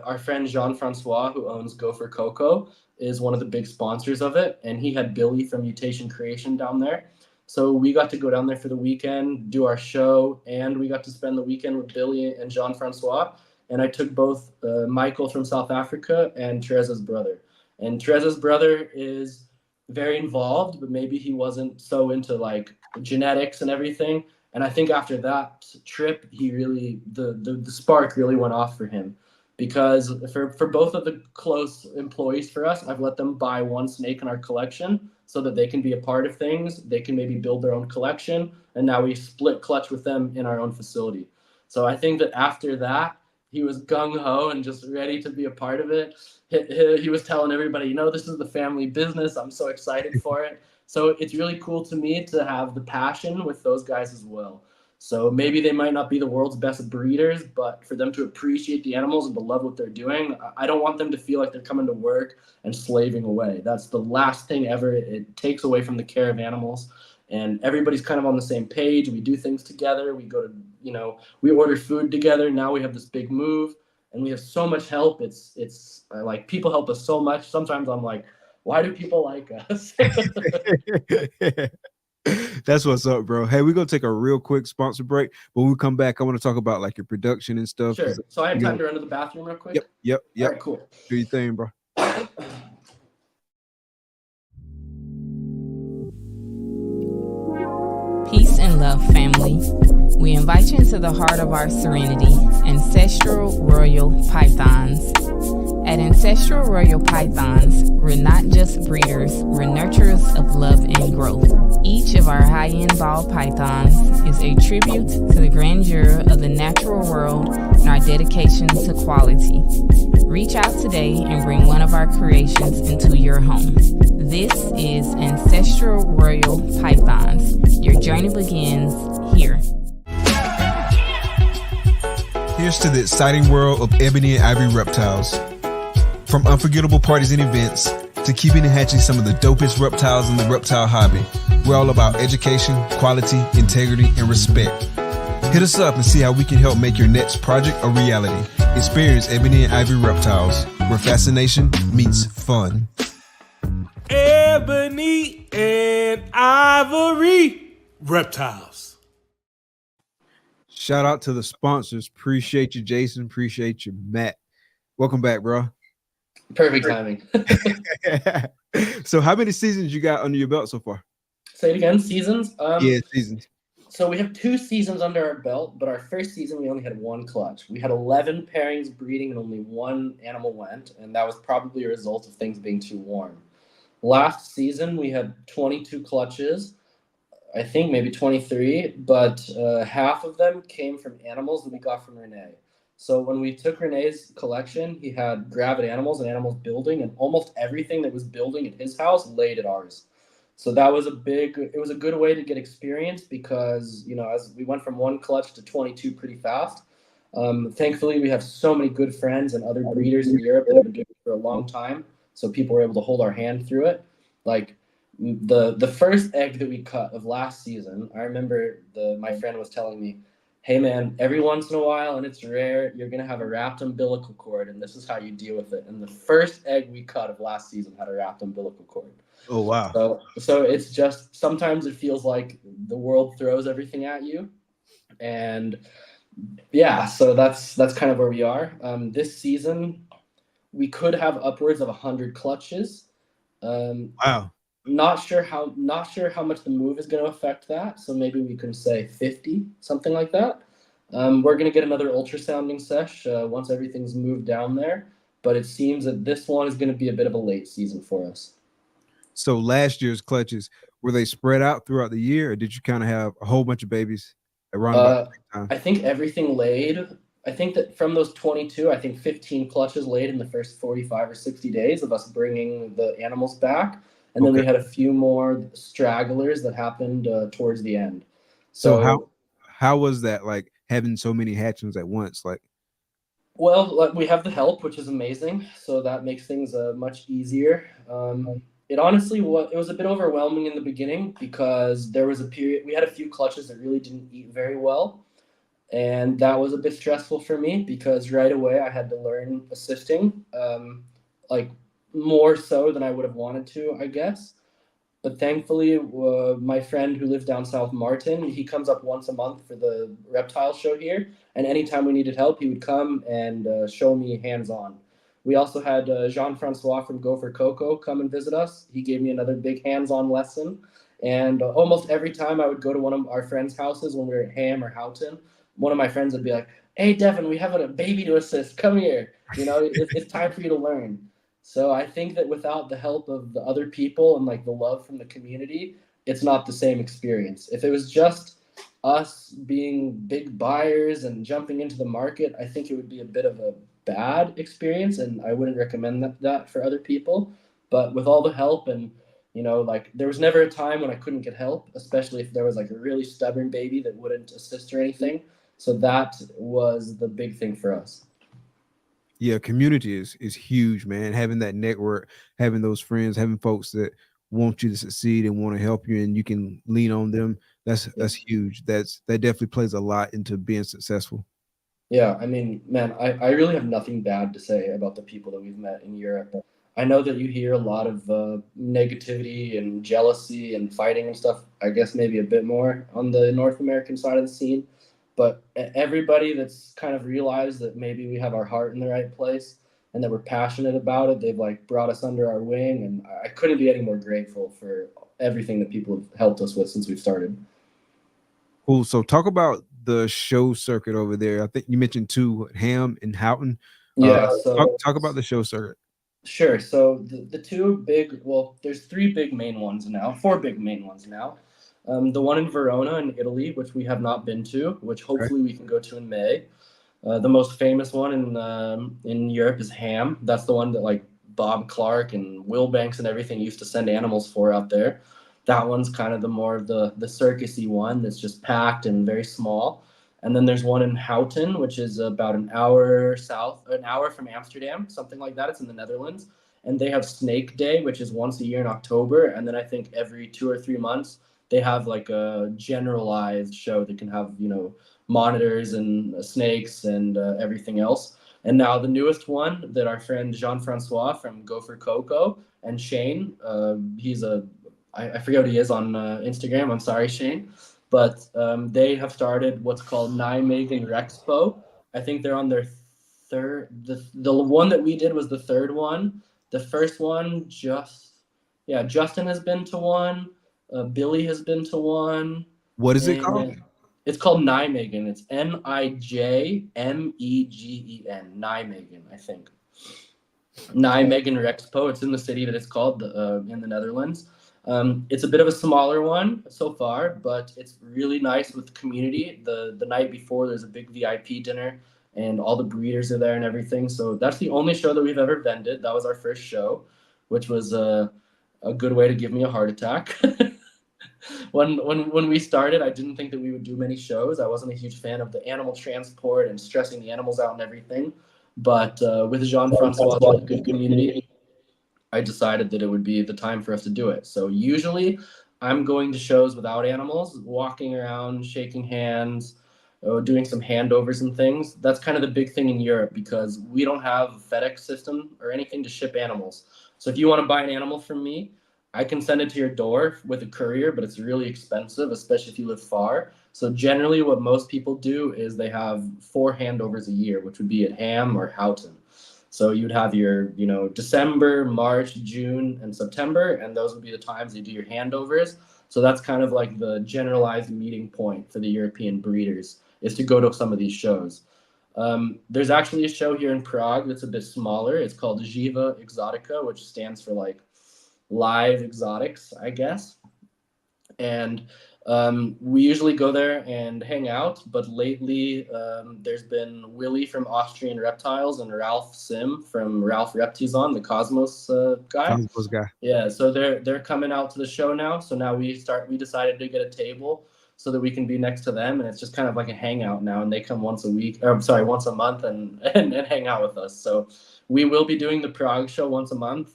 our friend Jean-Francois, who owns Gopher Coco, is one of the big sponsors of it, and he had Billy from Mutation Creation down there. So we got to go down there for the weekend, do our show, and we got to spend the weekend with Billy and Jean-Francois. And I took both Michael from South Africa and Teresa's brother. And Teresa's brother is very involved, but maybe he wasn't so into like genetics and everything. And I think after that trip, he really, the spark really went off for him, because for both of the close employees for us, I've let them buy one snake in our collection so that they can be a part of things. They can maybe build their own collection. And now we split clutch with them in our own facility. So I think that after that, he was gung-ho and just ready to be a part of it. He was telling everybody, this is the family business. I'm so excited for it. So it's really cool to me to have the passion with those guys as well. So maybe they might not be the world's best breeders, but for them to appreciate the animals and to love what they're doing, I don't want them to feel like they're coming to work and slaving away. That's the last thing ever. It takes away from the care of animals. And everybody's kind of on the same page. We do things together. We go to, we order food together. Now we have this big move and we have so much help. It's like people help us so much. Sometimes I'm like, why do people like us? That's what's up, bro. Hey, we're gonna take a real quick sponsor break, but when we come back, I want to talk about like your production and stuff. Sure. So I have time to run to the bathroom real quick. Yep. All right, cool. Do your thing, bro. Peace and love, family. We invite you into the heart of our serenity, Ancestral Royal Pythons. At Ancestral Royal Pythons, we're not just breeders, we're nurturers of love and growth. Each of our high-end ball pythons is a tribute to the grandeur of the natural world and our dedication to quality. Reach out today and bring one of our creations into your home. This is Ancestral Royal Pythons. Your journey begins here. Here's to the exciting world of Ebony and Ivory reptiles. From unforgettable parties and events to keeping and hatching some of the dopest reptiles in the reptile hobby, we're all about education, quality, integrity, and respect. Hit us up and see how we can help make your next project a reality. Experience Ebony and Ivory reptiles, where fascination meets fun. Ebony and Ivory reptiles. Shout out to the sponsors. Appreciate you, Jason. Appreciate you, Matt. Welcome back, bro. Perfect timing. So how many seasons you got under your belt so far? Say it again, seasons? Seasons. So we have 2 seasons under our belt, but our first season we only had 1 clutch. We had 11 pairings breeding and only 1 animal went, and that was probably a result of things being too warm. Last season we had 22 clutches, I think maybe 23, but half of them came from animals that we got from Renee. So when we took Renee's collection, he had gravid animals and animals building, and almost everything that was building at his house laid at ours. So that was it was a good way to get experience because, as we went from 1 clutch to 22 pretty fast. Thankfully, we have so many good friends and other breeders in Europe that have been doing it for a long time. So people were able to hold our hand through it. Like the first egg that we cut of last season, I remember my friend was telling me, hey man, every once in a while, and it's rare, you're going to have a wrapped umbilical cord, and this is how you deal with it. And the first egg we cut of last season had a wrapped umbilical cord. Oh, wow. So it's just, sometimes it feels like the world throws everything at you. And yeah, so that's kind of where we are. This season, we could have upwards of 100 clutches. Wow. Not sure how much the move is going to affect that. So maybe we can say 50, something like that. We're going to get another ultrasounding sesh once everything's moved down there. But it seems that this one is going to be a bit of a late season for us. So last year's clutches, were they spread out throughout the year, or did you kind of have a whole bunch of babies around about the same time? I think everything laid. I think that from those 22, I think 15 clutches laid in the first 45 or 60 days of us bringing the animals back. And then we had a few more stragglers that happened towards the end. So how was that, like having so many hatchings at once? Well, we have the help, which is amazing. So that makes things much easier. It honestly was a bit overwhelming in the beginning because there was a period, we had a few clutches that really didn't eat very well. And that was a bit stressful for me because right away I had to learn assisting, more so than I would have wanted to, I guess. But thankfully, my friend who lives down south, Martin, he comes up once a month for the reptile show here. And anytime we needed help, he would come and show me hands-on. We also had Jean-Francois from Go for Coco come and visit us. He gave me another big hands-on lesson. And almost every time I would go to one of our friends' houses when we were at Ham or Houghton, one of my friends would be like, hey, Devin, we have a baby to assist. Come here. It's time for you to learn. So I think that without the help of the other people and like the love from the community, it's not the same experience. If it was just us being big buyers and jumping into the market, I think it would be a bit of a bad experience, and I wouldn't recommend that for other people. But with all the help and You know, like there was never a time when I couldn't get help, especially if there was like a really stubborn baby that wouldn't assist or anything. So that was the big thing for us. Yeah, community is huge, man. Having that network, having those friends, having folks that want you to succeed and want to help you, and you can lean on them. That's huge. That definitely plays a lot into being successful. Yeah, I mean, man, I really have nothing bad to say about the people that we've met in Europe. I know that you hear a lot of negativity and jealousy and fighting and stuff. I guess maybe a bit more on the North American side of the scene. But everybody that's kind of realized that maybe we have our heart in the right place and that we're passionate about it, they've like brought us under our wing. And I couldn't be any more grateful for everything that people have helped us with since we've started. Cool. So talk about the show circuit over there. I think you mentioned two, Ham and Houghton. Yeah, so talk about the show circuit. Sure. So the two big, well, there's three big main ones now, four big main ones now. The one in Verona in Italy, which we have not been to, which hopefully we can go to in May. The most famous one in Europe is Ham. That's the one that like Bob Clark and Will Banks and everything used to send animals for out there. That one's kind of the more of the circusy one that's just packed and very small. And then there's one in Houten, which is about an hour from Amsterdam, something like that. It's in the Netherlands. And they have Snake Day, which is once a year in October. And then I think every 2 or 3 months, they have like a generalized show that can have, you know, monitors and snakes and everything else. And now the newest one that our friend Jean-Francois from Go for Coco and Shane, I forget what he is on Instagram. I'm sorry, Shane. But they have started what's called Nijmegen Rexpo. I think they're on their third. The one that we did was the third one. The first one, Justin has been to one. Billy has been to one. What is it called? It's called Nijmegen. It's Nijmegen. Nijmegen, I think. Nijmegen Rexpo. It's in the city that it's called in the Netherlands. It's a bit of a smaller one so far, but it's really nice with the community. The night before, there's a big VIP dinner, and all the breeders are there and everything. So that's the only show that we've ever vended. That was our first show, which was a good way to give me a heart attack. When we started, I didn't think that we would do many shows. I wasn't a huge fan of the animal transport and stressing the animals out and everything. But with Jean-Francois, a good community, I decided that it would be the time for us to do it. So usually I'm going to shows without animals, walking around, shaking hands, doing some handovers and things. That's kind of the big thing in Europe because we don't have a FedEx system or anything to ship animals. So if you want to buy an animal from me, I can send it to your door with a courier, but it's really expensive, especially if you live far. So generally what most people do is they have 4 handovers a year, which would be at Ham or Houten. So you'd have your, you know, December, March, June, and September, and those would be the times you do your handovers. So that's kind of like the generalized meeting point for the European breeders, is to go to some of these shows. There's actually a show here in Prague that's a bit smaller. It's called Živa Exotica, which stands for like live exotics, I guess. And we usually go there and hang out, but lately there's been Willie from Austrian Reptiles and Ralph Sim from Ralph Reptizon, the Cosmos guy. Cosmos guy. Yeah, so they're coming out to the show now. So now we decided to get a table so that we can be next to them, and it's just kind of like a hangout now. And they come once a month and hang out with us. So we will be doing the Prague show once a month.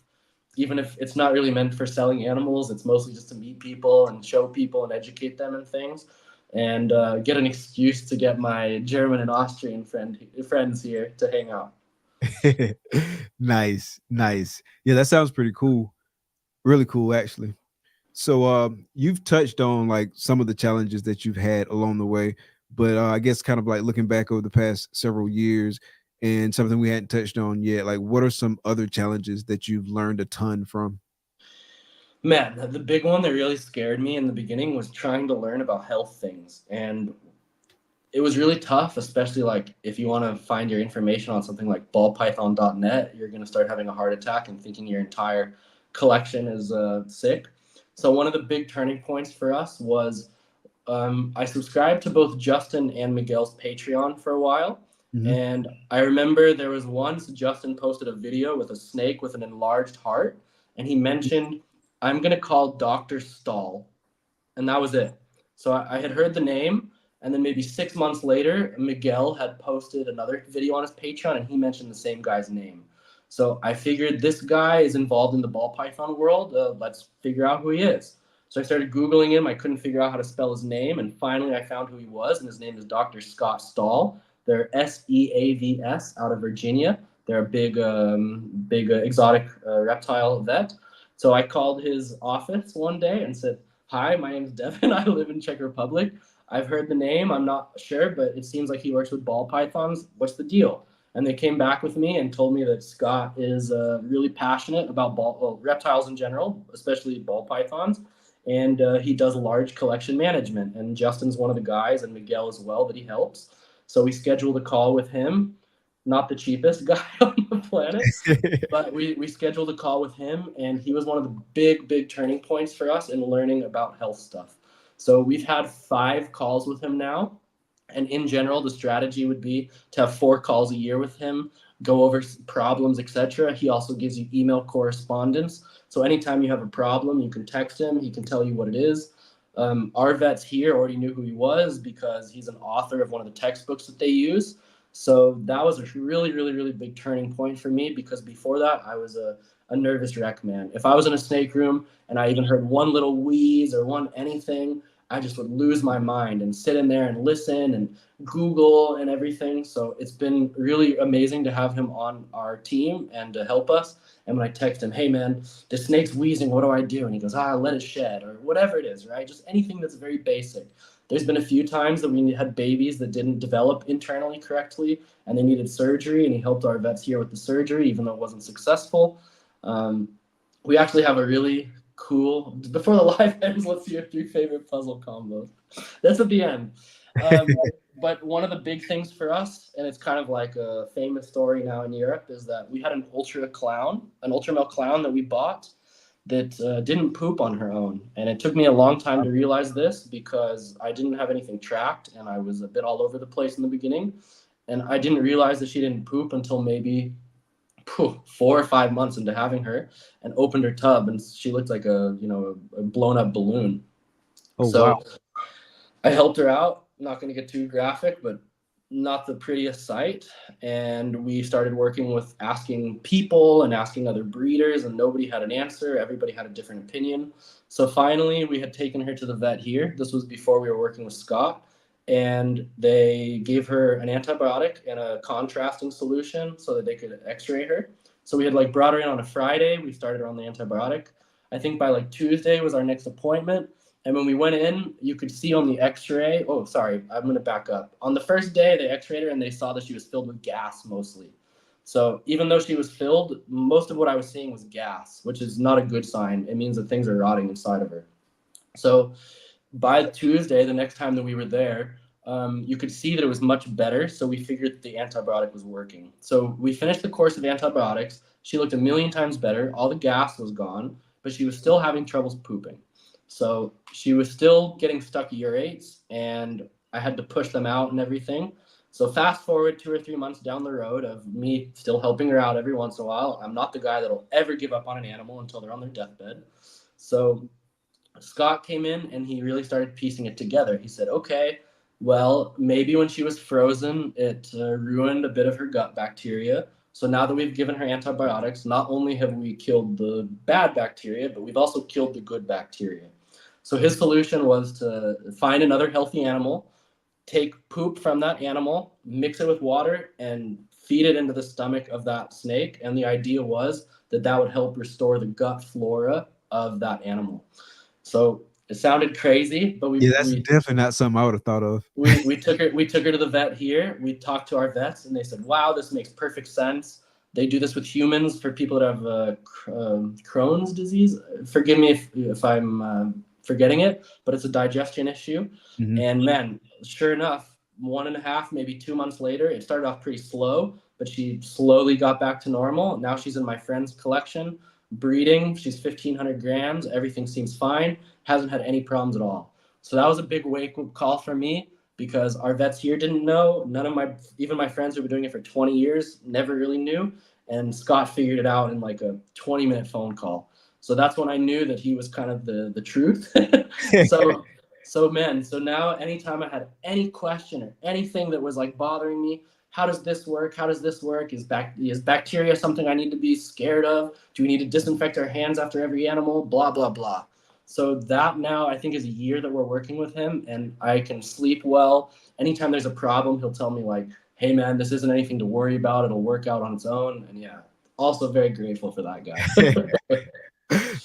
Even if it's not really meant for selling animals, it's mostly just to meet people and show people and educate them and things, and get an excuse to get my German and Austrian friends here to hang out. Nice. Yeah, that sounds pretty cool. Really cool, actually. So you've touched on like some of the challenges that you've had along the way, but I guess kind of like looking back over the past several years, and something we hadn't touched on yet, like what are some other challenges that you've learned a ton from? Man, the big one that really scared me in the beginning was trying to learn about health things. And it was really tough, especially like if you want to find your information on something like ballpython.net, you're going to start having a heart attack and thinking your entire collection is sick. So one of the big turning points for us was I subscribed to both Justin and Miguel's Patreon for a while. Mm-hmm. And I remember there was once Justin posted a video with a snake with an enlarged heart, and he mentioned I'm going to call Dr. Stahl. And that was it. So I had heard the name, and then maybe 6 months later, Miguel had posted another video on his Patreon, and he mentioned the same guy's name. So I figured this guy is involved in the ball python world. Let's figure out who he is. So I started Googling him. I couldn't figure out how to spell his name, and finally I found who he was, and his name is Dr. Scott Stahl. They're SEAVS out of Virginia. They're a big exotic reptile vet. So I called his office one day and said, "Hi, my name is Devin. I live in Czech Republic. I've heard the name. I'm not sure, but it seems like he works with ball pythons. What's the deal?" And they came back with me and told me that Scott is really passionate about reptiles in general, especially ball pythons. And he does large collection management. And Justin's one of the guys, and Miguel as well, that he helps. So we scheduled a call with him. Not the cheapest guy on the planet, but we scheduled a call with him, and he was one of the big turning points for us in learning about health stuff. So we've had 5 calls with him now, and in general, the strategy would be to have 4 calls a year with him, go over problems, etc. He also gives you email correspondence. So anytime you have a problem, you can text him. He can tell you what it is. Our vets here already knew who he was because he's an author of one of the textbooks that they use. So that was a really big turning point for me, because before that, I was a nervous wreck, man. If I was in a snake room and I even heard one little wheeze or one anything, I just would lose my mind and sit in there and listen and Google and everything. So it's been really amazing to have him on our team and to help us. And when I text him, "Hey man, the snake's wheezing, what do I do?" And he goes, "Let it shed," or whatever it is, right? Just anything that's very basic. There's been a few times that we had babies that didn't develop internally correctly and they needed surgery, and he helped our vets here with the surgery, even though it wasn't successful. We actually have a really cool, before the live ends, let's see your 3 favorite puzzle combos. That's at the end. But one of the big things for us, and it's kind of like a famous story now in Europe, is that we had an ultra male clown that we bought that didn't poop on her own. And it took me a long time to realize this, because I didn't have anything tracked and I was a bit all over the place in the beginning. And I didn't realize that she didn't poop until maybe 4 or 5 months into having her, and opened her tub, and she looked like a blown up balloon. Wow. I helped her out. I'm not going to get too graphic, but not the prettiest sight. And we started working with asking people and asking other breeders, and nobody had an answer. Everybody had a different opinion. So finally, we had taken her to the vet here. This was before we were working with Scott. And they gave her an antibiotic and a contrasting solution so that they could x-ray her. So we had brought her in on a Friday. We started her on the antibiotic. I think by Tuesday was our next appointment. And when we went in, you could see on the x-ray, I'm going to back up. On the first day, they x-rayed her and they saw that she was filled with gas mostly. So even though she was filled, most of what I was seeing was gas, which is not a good sign. It means that things are rotting inside of her. So by Tuesday, the next time that we were there, you could see that it was much better. So we figured the antibiotic was working. So we finished the course of antibiotics. She looked a million times better. All the gas was gone, but she was still having troubles pooping. So she was still getting stuck urates, and I had to push them out and everything. So fast forward 2 or 3 months down the road of me still helping her out every once in a while. I'm not the guy that'll ever give up on an animal until they're on their deathbed. So Scott came in and he really started piecing it together. He said, okay, well, maybe when she was frozen, it ruined a bit of her gut bacteria. So now that we've given her antibiotics, not only have we killed the bad bacteria, but we've also killed the good bacteria. So his solution was to find another healthy animal, take poop from that animal, mix it with water, and feed it into the stomach of that snake. And the idea was that that would help restore the gut flora of that animal. So it sounded crazy, but that's definitely not something I would have thought of. we took her to the vet here. We talked to our vets, and they said, wow, this makes perfect sense. They do this with humans for people that have Crohn's disease. Forgive me if I'm forgetting it, but it's a digestion issue. Mm-hmm. And man, sure enough, 1.5, maybe 2 months later, it started off pretty slow, but she slowly got back to normal. Now she's in my friend's collection, breeding. She's 1,500 grams. Everything seems fine. Hasn't had any problems at all. So that was a big wake-up call for me, because our vets here didn't know. None of even my friends who have been doing it for 20 years never really knew. And Scott figured it out in like a 20-minute phone call. So that's when I knew that he was kind of the truth. So man, so now anytime I had any question or anything that was like bothering me, how does this work? How does this work? Is bacteria something I need to be scared of? Do we need to disinfect our hands after every animal? Blah, blah, blah. So that now I think is a year that we're working with him, and I can sleep well. Anytime there's a problem, he'll tell me like, hey man, this isn't anything to worry about. It'll work out on its own. And yeah, also very grateful for that guy.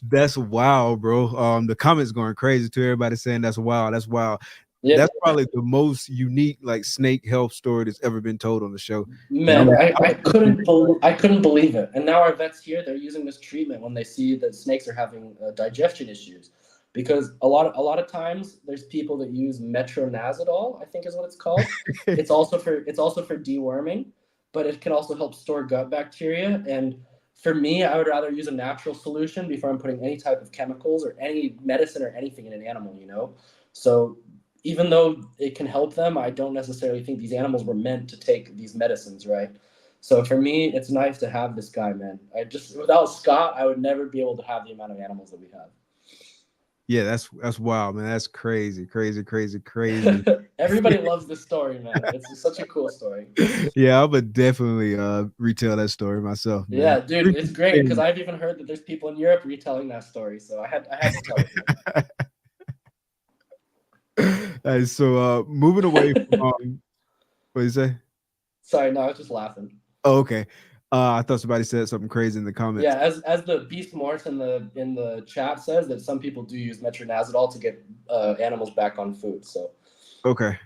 That's wild, bro. The comments going crazy to everybody saying that's wild. That's wild. Yeah. That's probably the most unique like snake health story that's ever been told on the show. Man, I couldn't believe it. And now our vets here, they're using this treatment when they see that snakes are having digestion issues, because a lot of times there's people that use metronazidol, I think is what it's called. It's also for deworming, but it can also help store gut bacteria. And for me, I would rather use a natural solution before I'm putting any type of chemicals or any medicine or anything in an animal, you know? So even though it can help them, I don't necessarily think these animals were meant to take these medicines, right? So for me, it's nice to have this guy, man. Without Scott, I would never be able to have the amount of animals that we have. Yeah, that's wild, man. That's crazy. Everybody loves this story, man. It's such a cool story. Yeah, I would definitely retell that story myself, man. Yeah, dude, it's great because I've even heard that there's people in Europe retelling that story, so I had to tell it. So moving away from what did you say? Sorry, no, I was just laughing. Oh, okay. I thought somebody said something crazy in the comments. Yeah, as the Beast Morse in the chat says, that some people do use metronazidol to get animals back on food. So okay.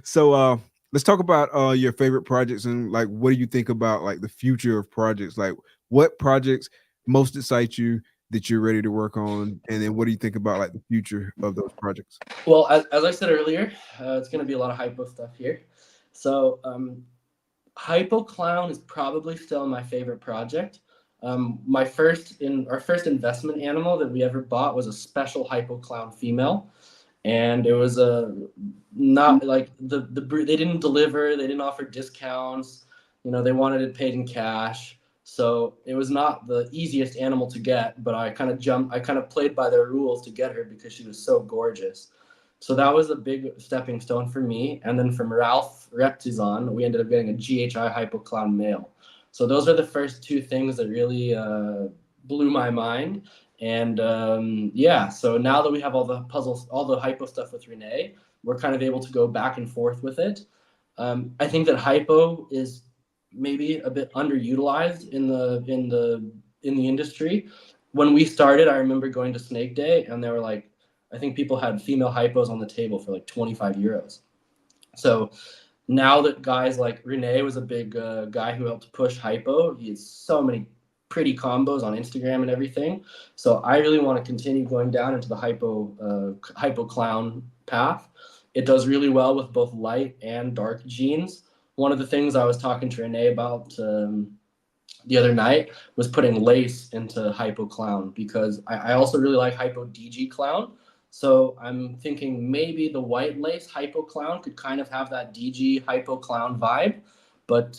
So let's talk about your favorite projects and like what do you think about like the future of projects? Like what projects most excite you that you're ready to work on, and then what do you think about like the future of those projects? Well, as I said earlier, it's going to be a lot of hypo stuff here. So Hypo Clown is probably still my favorite project. Our first investment animal that we ever bought was a special Hypo Clown female, and it was not like they didn't deliver, they didn't offer discounts, you know, they wanted it paid in cash. So it was not the easiest animal to get, but I kind of played by their rules to get her because she was so gorgeous. So that was a big stepping stone for me. And then from Ralph Reptiles, we ended up getting a GHI Hypo Clown male. So those are the first two things that really blew my mind. And yeah, so now that we have all the puzzles, all the hypo stuff with Renee, we're kind of able to go back and forth with it. I think that hypo is maybe a bit underutilized in the industry. When we started, I remember going to Snake Day, and they were like, I think people had female hypos on the table for like 25 euros. So now that guys like Renee was a big guy who helped push hypo, he has so many pretty combos on Instagram and everything. So I really want to continue going down into the hypo clown path. It does really well with both light and dark genes. One of the things I was talking to Renee about the other night was putting lace into hypo clown, because I also really like hypo DG clown. So I'm thinking maybe the white lace hypo clown could kind of have that DG hypo clown vibe, but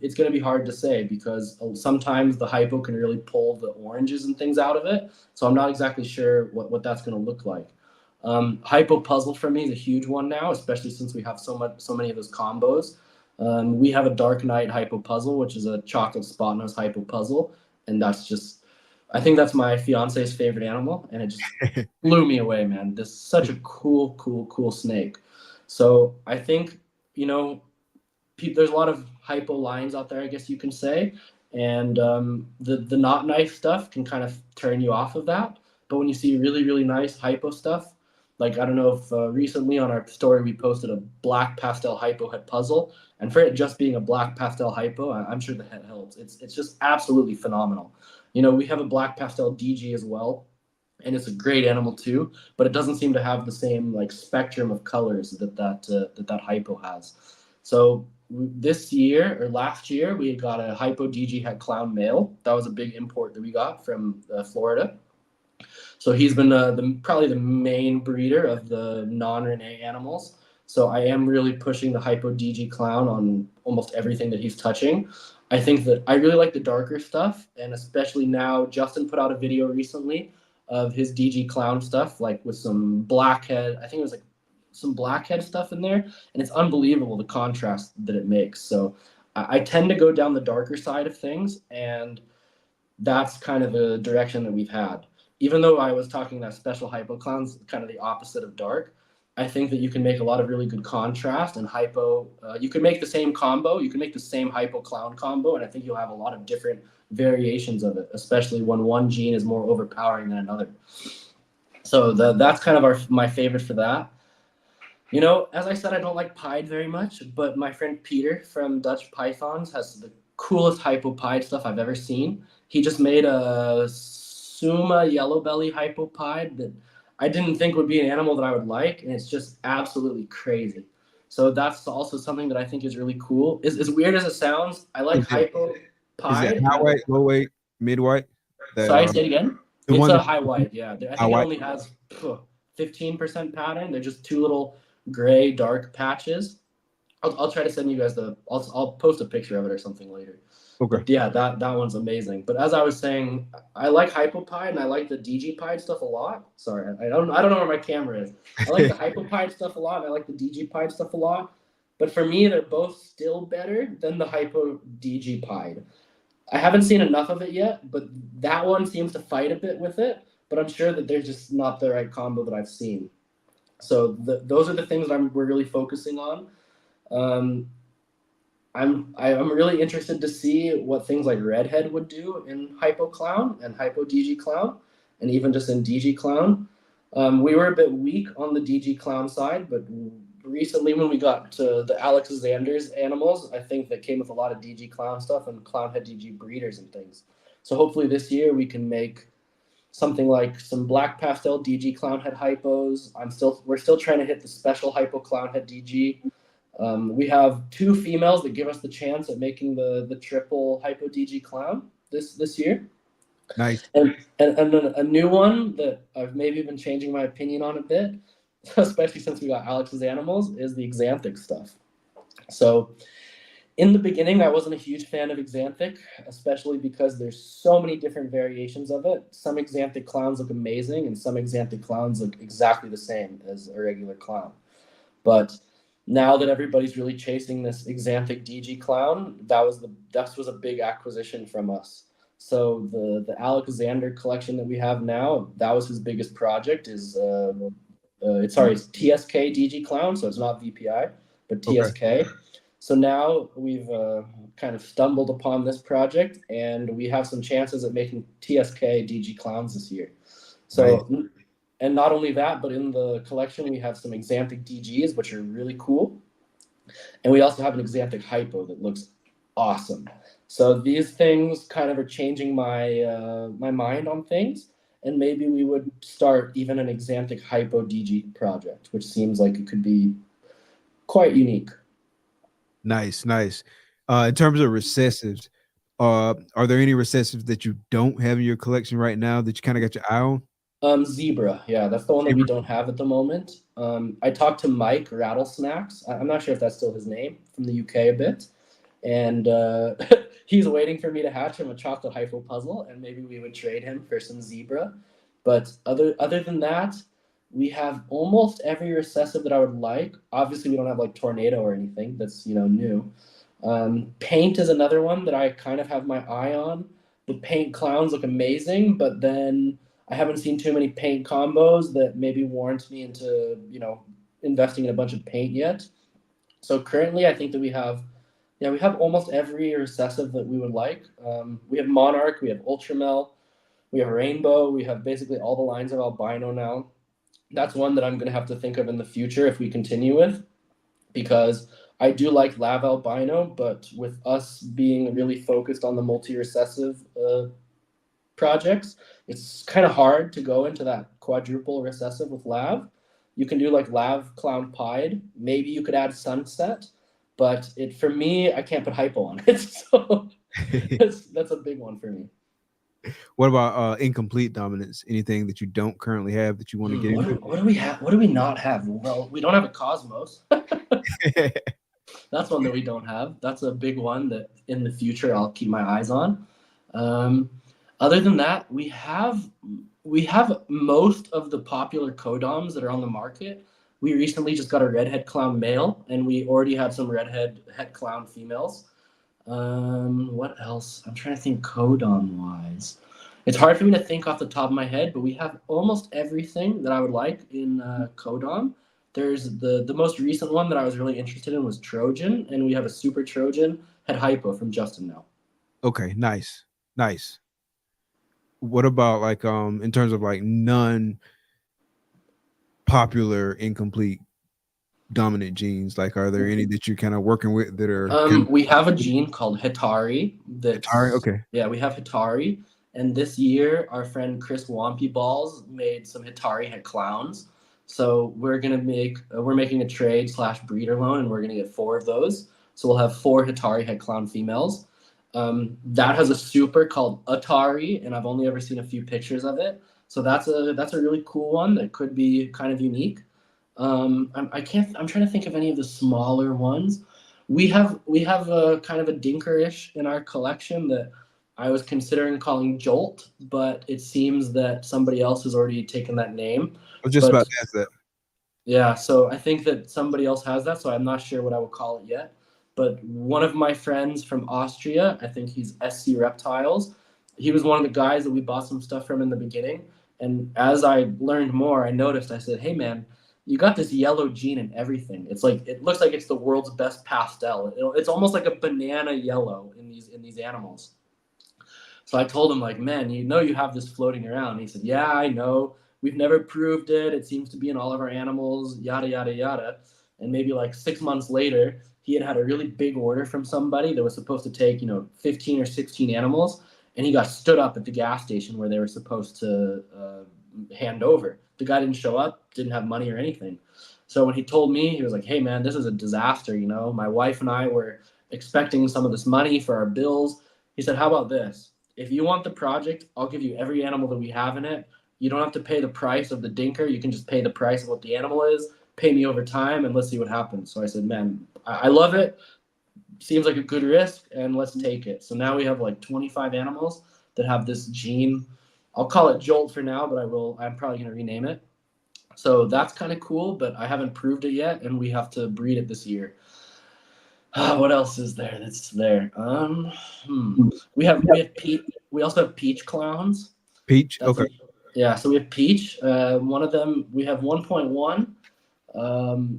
it's going to be hard to say because sometimes the hypo can really pull the oranges and things out of it. So I'm not exactly sure what that's going to look like. Hypo puzzle for me is a huge one now, especially since we have so many of those combos. We have a Dark Knight hypo puzzle, which is a chocolate spot nose hypo puzzle, and that's just, I think that's my fiance's favorite animal, and it just blew me away, man. This is such a cool snake. So I think, you know, there's a lot of hypo lines out there, I guess you can say, and the not nice stuff can kind of turn you off of that. But when you see really nice hypo stuff, like, I don't know if recently on our story we posted a black pastel hypo head puzzle, and for it just being a black pastel hypo, I'm sure the head helps. It's just absolutely phenomenal. You know, we have a black pastel DG as well, and it's a great animal too, but it doesn't seem to have the same like spectrum of colors that hypo has. So this year or last year, we got a hypo DG head clown male. That was a big import that we got from Florida. So he's been probably the main breeder of the non-Renee animals. So I am really pushing the hypo DG clown on almost everything that he's touching. I think that I really like the darker stuff, and especially now, Justin put out a video recently of his DG clown stuff, like with some blackhead. I think it was like some blackhead stuff in there, and it's unbelievable the contrast that it makes. So I tend to go down the darker side of things, and that's kind of the direction that we've had. Even though I was talking that special hypo clown's kind of the opposite of dark, I think that you can make a lot of really good contrast and hypo. You can make the same combo. You can make the same hypo clown combo, and I think you'll have a lot of different variations of it, especially when one gene is more overpowering than another. So that's kind of my favorite for that. You know, as I said, I don't like pied very much, but my friend Peter from Dutch Pythons has the coolest hypopied stuff I've ever seen. He just made a Suma yellow belly hypopied that I didn't think would be an animal that I would like, and it's just absolutely crazy. So that's also something that I think is really cool. As weird as it sounds, I like hypopied. Is it high white, low white, mid white? Sorry, say it again. It's a high white, yeah. I think it only has 15% pattern. They're just two little gray dark patches. I'll try to send you guys I'll post a picture of it or something later. Okay. But yeah, that one's amazing. But as I was saying, I like hypopied and I like the DG pied stuff a lot. Sorry, I don't know where my camera is. I like the hypopied stuff a lot, and I like the DG pied stuff a lot. But for me, they're both still better than the hypo DG pied. I haven't seen enough of it yet, but that one seems to fight a bit with it. But I'm sure that they're just not the right combo that I've seen. So those are the things that we're really focusing on. I'm really interested to see what things like Redhead would do in Hypo Clown and Hypo DG Clown, and even just in DG Clown. We were a bit weak on the DG Clown side, but recently when we got to the Alexander's animals, I think that came with a lot of DG Clown stuff and Clownhead DG breeders and things. So hopefully this year we can make something like some black pastel DG Clownhead hypos. We're still trying to hit the special hypo Clownhead DG. We have two females that give us the chance at making the triple hypo DG clown this year. Nice. And a new one that I've maybe been changing my opinion on a bit, especially since we got Alex's animals, is the Xanthic stuff. So in the beginning, I wasn't a huge fan of Xanthic, especially because there's so many different variations of it. Some Xanthic clowns look amazing, and some Xanthic clowns look exactly the same as a regular clown. But now that everybody's really chasing this Xanthic DG clown, that was a big acquisition from us. So the Alexander collection that we have now, that was his biggest project. It's TSK DG clown, so it's not VPI, but TSK. Okay. So now we've kind of stumbled upon this project, and we have some chances at making TSK DG clowns this year. So. Right. And not only that, but in the collection, we have some Xanthic DGs, which are really cool. And we also have an Xanthic hypo that looks awesome. So these things kind of are changing my my mind on things. And maybe we would start even an Xanthic hypo DG project, which seems like it could be quite unique. Nice, nice. In terms of recessives, are there any recessives that you don't have in your collection right now that you kind of got your eye on? Zebra, yeah, that's the one that we don't have at the moment. I talked to Mike Rattlesnacks. I'm not sure if that's still his name, from the UK a bit, and he's waiting for me to hatch him a chocolate hypho puzzle, and maybe we would trade him for some zebra. But other than that, we have almost every recessive that I would like. Obviously, we don't have like Tornado or anything that's new. Paint is another one that I kind of have my eye on. The paint clowns look amazing, but then I haven't seen too many paint combos that maybe warrant me into, investing in a bunch of paint yet. So currently, I think that we have almost every recessive that we would like. We have Monarch, we have Ultramel, we have Rainbow, we have basically all the lines of albino now. That's one that I'm going to have to think of in the future if we continue with, because I do like Lav albino, but with us being really focused on the multi-recessive projects, it's kind of hard to go into that quadruple recessive with Lav. You can do like Lav Clown Pied. Maybe you could add Sunset, but for me, I can't put hypo on it. So that's a big one for me. What about incomplete dominance? Anything that you don't currently have that you want to get into? What do we have? What do we not have? Well, we don't have a Cosmos. That's one that we don't have. That's a big one that in the future I'll keep my eyes on. Other than that, we have most of the popular codoms that are on the market. We recently just got a redhead clown male, and we already had some redhead het clown females. What else? I'm trying to think codon wise. It's hard for me to think off the top of my head, but we have almost everything that I would like in codon. There's the most recent one that I was really interested in was Trojan, and we have a super Trojan het hypo from Justin now. Okay, nice. What about like in terms of like non-popular incomplete dominant genes? Like, are there any that you're kind of working with that are we have a gene called Hitari that's okay. Yeah, we have Hitari, and this year our friend Chris Wampy Balls made some Hitari het clowns. So we're making a trade / breeder loan, and we're gonna get 4 of those. So we'll have 4 Hitari het clown females. That has a super called Atari, and I've only ever seen a few pictures of it. So that's a really cool one that could be kind of unique. I'm trying to think of any of the smaller ones. We have a kind of a dinkerish in our collection that I was considering calling Jolt, but it seems that somebody else has already taken that name. I was just about to ask that. Yeah, so I think that somebody else has that, so I'm not sure what I will call it yet. But one of my friends from Austria, I think he's SC Reptiles, he was one of the guys that we bought some stuff from in the beginning. And as I learned more, I noticed, I said, hey man, you got this yellow gene in everything. It's like, it looks like it's the world's best pastel. It's almost like a banana yellow in these animals. So I told him, like, man, you know you have this floating around. And he said, yeah, I know. We've never proved it. It seems to be in all of our animals, yada, yada, yada. And maybe like 6 months later, he had a really big order from somebody that was supposed to take, 15 or 16 animals. And he got stood up at the gas station where they were supposed to hand over. The guy didn't show up, didn't have money or anything. So when he told me, he was like, hey, man, this is a disaster. My wife and I were expecting some of this money for our bills. He said, how about this? If you want the project, I'll give you every animal that we have in it. You don't have to pay the price of the dinker. You can just pay the price of what the animal is. Pay me over time, and let's see what happens. So I said, man, I love it. Seems like a good risk, and let's take it. So now we have like 25 animals that have this gene. I'll call it Jolt for now, but I'm probably going to rename it. So that's kind of cool, but I haven't proved it yet, and we have to breed it this year. What else is there that's there? We also have Peach clowns. Peach? Okay. Yeah, so we have Peach. One of them, we have 1.1.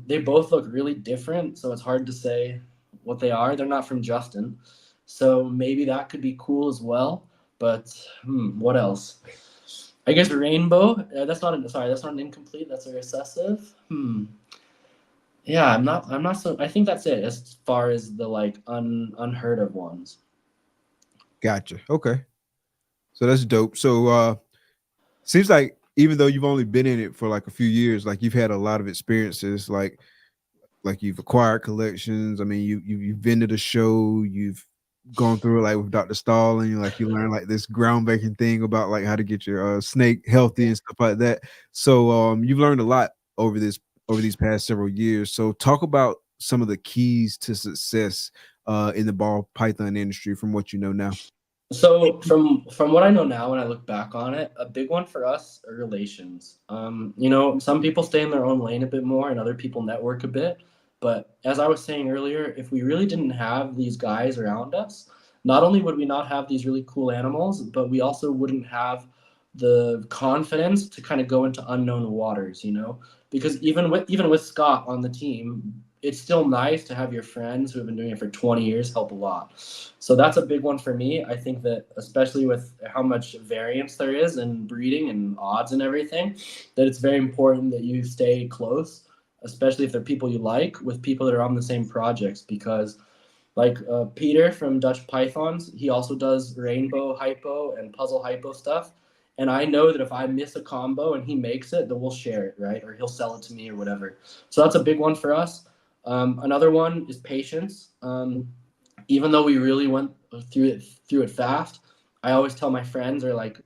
They both look really different, so it's hard to say what they are. They're not from Justin, so maybe that could be cool as well. But what else? I guess Rainbow. That's not an incomplete. That's a recessive. Yeah, I'm not so. I think that's it as far as the like unheard of ones. Gotcha. Okay, so that's dope. So seems like even though you've only been in it for like a few years, like you've had a lot of experiences. Like you've acquired collections. I mean, you've been to the show. You've gone through it like with Dr. Stahl, and you learn like this groundbreaking thing about like how to get your snake healthy and stuff like that. So you've learned a lot over these past several years. So talk about some of the keys to success in the ball python industry from what you know now. So from what I know now, when I look back on it, a big one for us are relations. Some people stay in their own lane a bit more and other people network a bit. But as I was saying earlier, if we really didn't have these guys around us, not only would we not have these really cool animals, but we also wouldn't have the confidence to kind of go into unknown waters, because even with Scott on the team, it's still nice to have your friends who have been doing it for 20 years help a lot. So that's a big one for me. I think that especially with how much variance there is in breeding and odds and everything, that it's very important that you stay close, especially if they're people you like, with people that are on the same projects, because like Peter from Dutch Pythons, he also does rainbow hypo and puzzle hypo stuff. And I know that if I miss a combo and he makes it, then we'll share it, right? Or he'll sell it to me or whatever. So that's a big one for us. Another one is patience. Even though we really went through it fast, I always tell my friends or like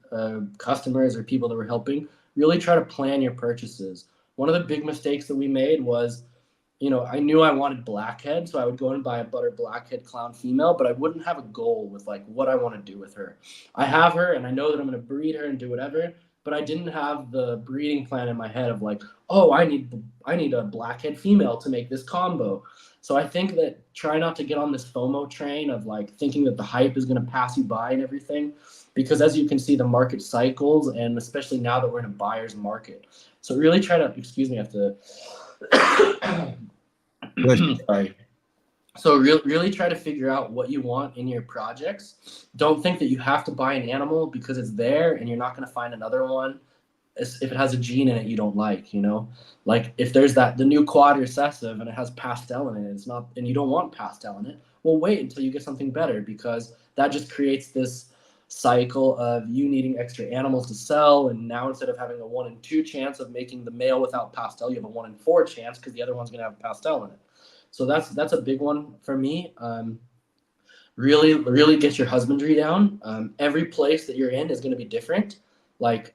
customers or people that we're helping, really try to plan your purchases. One of the big mistakes that we made was I knew I wanted blackhead, so I would go and buy a butter blackhead clown female, but I wouldn't have a goal with like what I want to do with her. I have her and I know that I'm going to breed her and do whatever, but I didn't have the breeding plan in my head of like, oh, I need a blackhead female to make this combo. So I think that try not to get on this FOMO train of like thinking that the hype is going to pass you by and everything, because as you can see, the market cycles, and especially now that we're in a buyer's market. So really try to, excuse me, I have to sorry. So really try to figure out what you want in your projects. Don't think that you have to buy an animal because it's there and you're not going to find another one if it has a gene in it you don't like, Like if there's the new quad recessive and it has pastel in it, it's not, and you don't want pastel in it, well, wait until you get something better, because that just creates this cycle of you needing extra animals to sell. And now instead of having a 1 in 2 chance of making the male without pastel, you have a 1 in 4 chance because the other one's going to have pastel in it. So that's a big one for me. Really get your husbandry down. Every place that you're in is going to be different. Like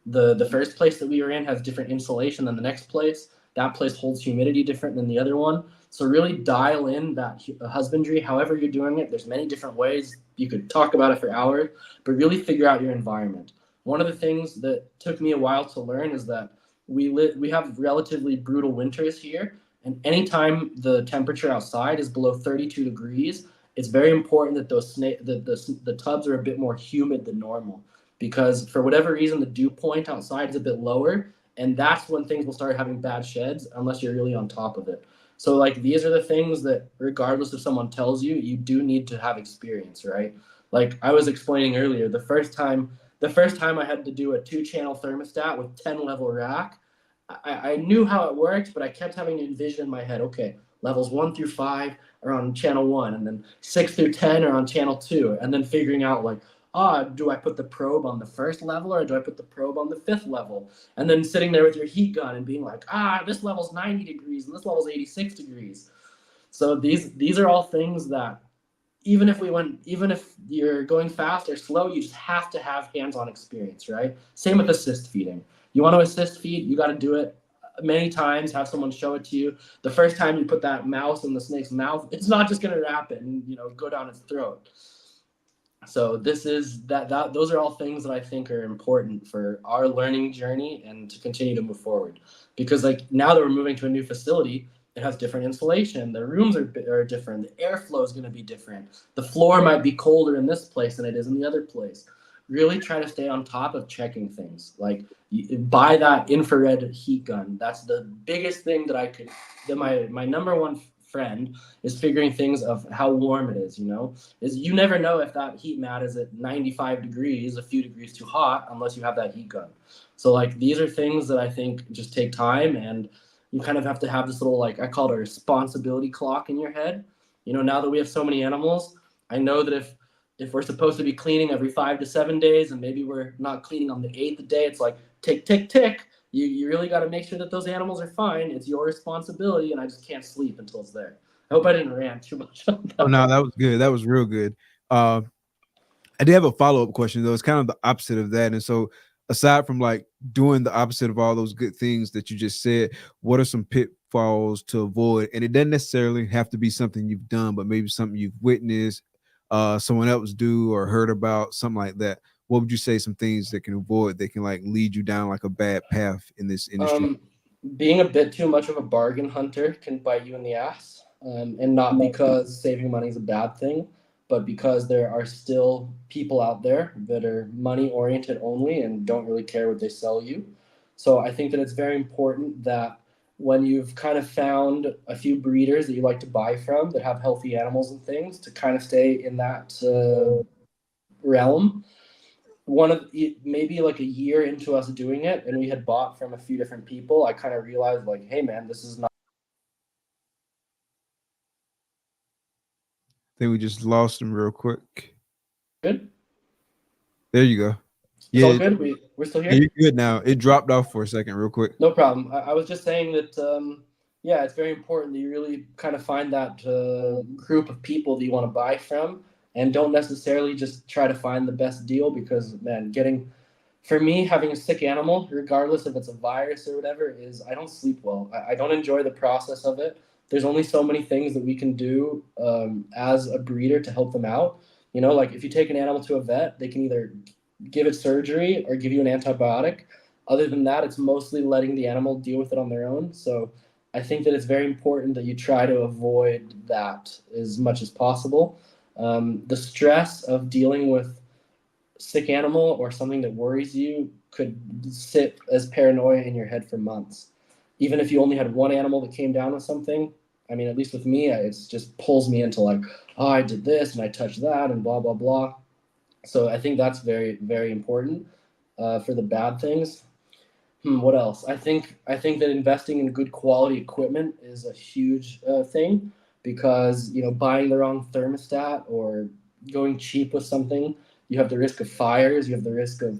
the first place that we were in has different insulation than the next place. That place holds humidity different than the other one. So really dial in that husbandry, however you're doing it. There's many different ways. You could talk about it for hours, but really figure out your environment. One of the things that took me a while to learn is that we have relatively brutal winters here, and anytime the temperature outside is below 32 degrees, it's very important that the tubs are a bit more humid than normal, because for whatever reason the dew point outside is a bit lower, and that's when things will start having bad sheds unless you're really on top of it. So like these are the things that regardless if someone tells you, you do need to have experience, right? Like I was explaining earlier, the first time I had to do a 2-channel thermostat with 10 level rack, I knew how it worked, but I kept having to envision in my head, okay, levels 1 through 5 are on channel 1, and then 6 through 10 are on channel 2, and then figuring out like, do I put the probe on the first level or do I put the probe on the 5th level? And then sitting there with your heat gun and being like, this level's 90 degrees and this level's 86 degrees. So these are all things that even if you're going fast or slow, you just have to have hands-on experience, right? Same with assist feeding. You want to assist feed, you got to do it many times, have someone show it to you. The first time you put that mouse in the snake's mouth, it's not just going to wrap it and go down its throat. So this is those are all things that I think are important for our learning journey and to continue to move forward. Because like now that we're moving to a new facility, it has different insulation. The rooms are different. The airflow is going to be different. The floor might be colder in this place than it is in the other place. Really try to stay on top of checking things. Like buy that infrared heat gun. That's the biggest thing that my number one friend is figuring things of how warm it is, is you never know if that heat mat is at 95 degrees, a few degrees too hot, unless you have that heat gun. So like these are things that I think just take time, and you kind of have to have this little, like I call it a responsibility clock in your head. Now that we have so many animals, I know that if we're supposed to be cleaning every 5 to 7 days and maybe we're not cleaning on the 8th day, it's like tick, tick, tick. You really got to make sure that those animals are fine. It's your responsibility, and I just can't sleep until it's there. I hope I didn't rant too much on that. Oh, no, that was good. That was real good. I did have a follow-up question, though. It's kind of the opposite of that. And so aside from like doing the opposite of all those good things that you just said, what are some pitfalls to avoid? And it doesn't necessarily have to be something you've done, but maybe something you've witnessed, someone else do or heard about, something like that. What would you say some things that can avoid, that can like lead you down like a bad path in this industry? Being a bit too much of a bargain hunter can bite you in the ass, and not because saving money is a bad thing, but because there are still people out there that are money oriented only and don't really care what they sell you. So I think that it's very important that when you've kind of found a few breeders that you like to buy from that have healthy animals and things, to kind of stay in that realm. Maybe like a year into us doing it, and we had bought from a few different people, I kind of realized like, hey man, this is not. I think we just lost him real quick. Good. There you go. It's all good. We're still here. You're good now. It dropped off for a second, real quick. No problem. I was just saying that it's very important that you really kind of find that group of people that you want to buy from, and don't necessarily just try to find the best deal, because man, for me, having a sick animal, regardless if it's a virus or whatever, I don't sleep well. I don't enjoy the process of it. there's only so many things that we can do as a breeder to help them out. You know, like if you take an animal to a vet, they can either give it surgery or give you an antibiotic. Other than that, it's mostly letting the animal deal with it on their own. So I think that it's very important that you try to avoid that as much as possible. The stress of dealing with sick animal or something that worries you could sit as paranoia in your head for months. Even if you only had one animal that came down with something, I mean, at least with me, it just pulls me into like, oh, I did this and I touched that and blah, blah, blah. So I think that's very, very important for the bad things. What else? I think that investing in good quality equipment is a huge thing, because buying the wrong thermostat or going cheap with something, you have the risk of fires, you have the risk of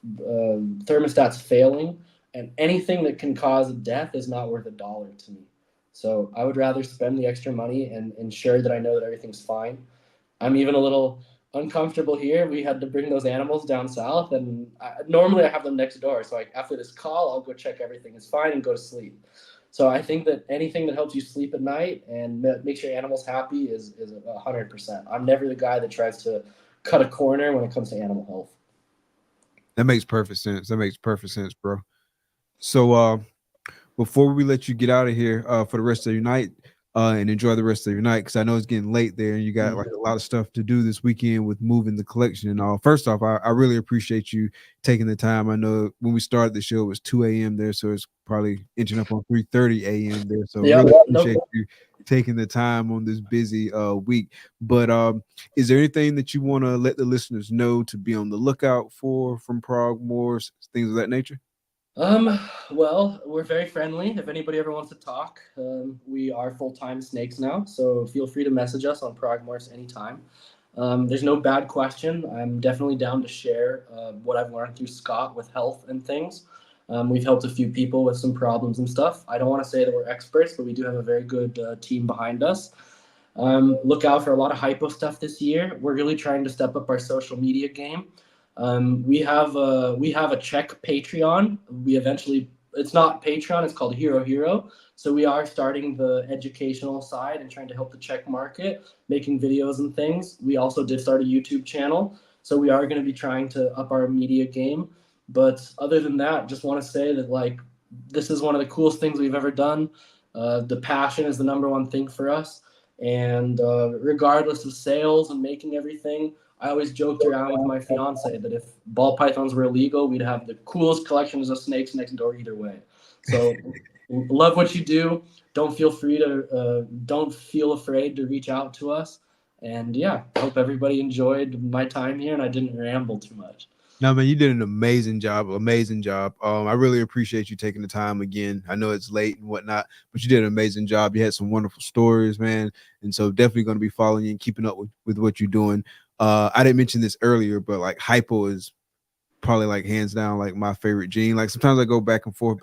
thermostats failing, and anything that can cause death is not worth $1 to me. So I would rather spend the extra money and ensure that I know that everything's fine. I'm even a little uncomfortable here. We had to bring those animals down south, and normally I have them next door. So after this call, I'll go check everything is fine and go to sleep. So I think that anything that helps you sleep at night and makes your animals happy is 100%. I'm never the guy that tries to cut a corner when it comes to animal health. That makes perfect sense. That makes perfect sense, bro. So before we let you get out of here for the rest of your night and enjoy the rest of your night, because I know it's getting late there and you got like a lot of stuff to do this weekend with moving the collection and all. First off, I really appreciate you taking the time. I know when we started the show, it was 2 a.m. there, so it's probably inching up on 3:30 a.m. there. So really appreciate you taking the time on this busy week. But is there anything that you want to let the listeners know to be on the lookout for from Prague, more things of that nature? Well, we're very friendly. If anybody ever wants to talk, we are full-time snakes now, so feel free to message us on Prague Morse anytime. There's no bad question. I'm definitely down to share what I've learned through Scott with health and things. We've helped a few people with some problems and stuff. I don't want to say that we're experts, but we do have a very good team behind us. Look out for a lot of hypo stuff this year. We're really trying to step up our social media game. We have a Czech Patreon. It's not Patreon, it's called Hero. So we are starting the educational side and trying to help the Czech market, making videos and things. We also did start a YouTube channel, so we are going to be trying to up our media game. But other than that, just want to say that like this is one of the coolest things we've ever done. The passion is the number one thing for us, and regardless of sales and making everything, I always joked around with my fiance that if ball pythons were illegal, we'd have the coolest collections of snakes next door either way. So love what you do. Don't feel afraid to reach out to us. And yeah, hope everybody enjoyed my time here and I didn't ramble too much. No, man, you did an amazing job. Amazing job. I really appreciate you taking the time again. I know it's late and whatnot, but you did an amazing job. You had some wonderful stories, man. And so definitely going to be following you and keeping up with what you're doing. I didn't mention this earlier, but like hypo is probably like hands down like my favorite gene. Like sometimes I go back and forth,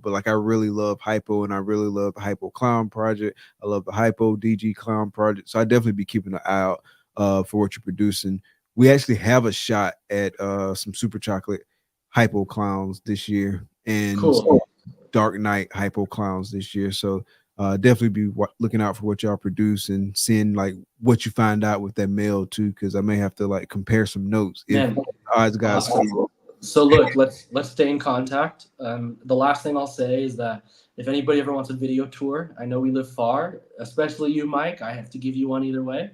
but like I really love hypo and I really love the Hypo Clown project. I love the Hypo DG Clown project. So I definitely be keeping an eye out for what you're producing. We actually have a shot at some super chocolate hypo clowns this year and Cool. Dark Knight hypo clowns this year. So definitely be looking out for what y'all produce and seeing like what you find out with that mail too, because I may have to like compare some notes. Man, Odds guys. awesome. So look, let's stay in contact. The last thing I'll say is that if anybody ever wants a video tour, I know we live far, especially you, Mike. I have to give you one either way.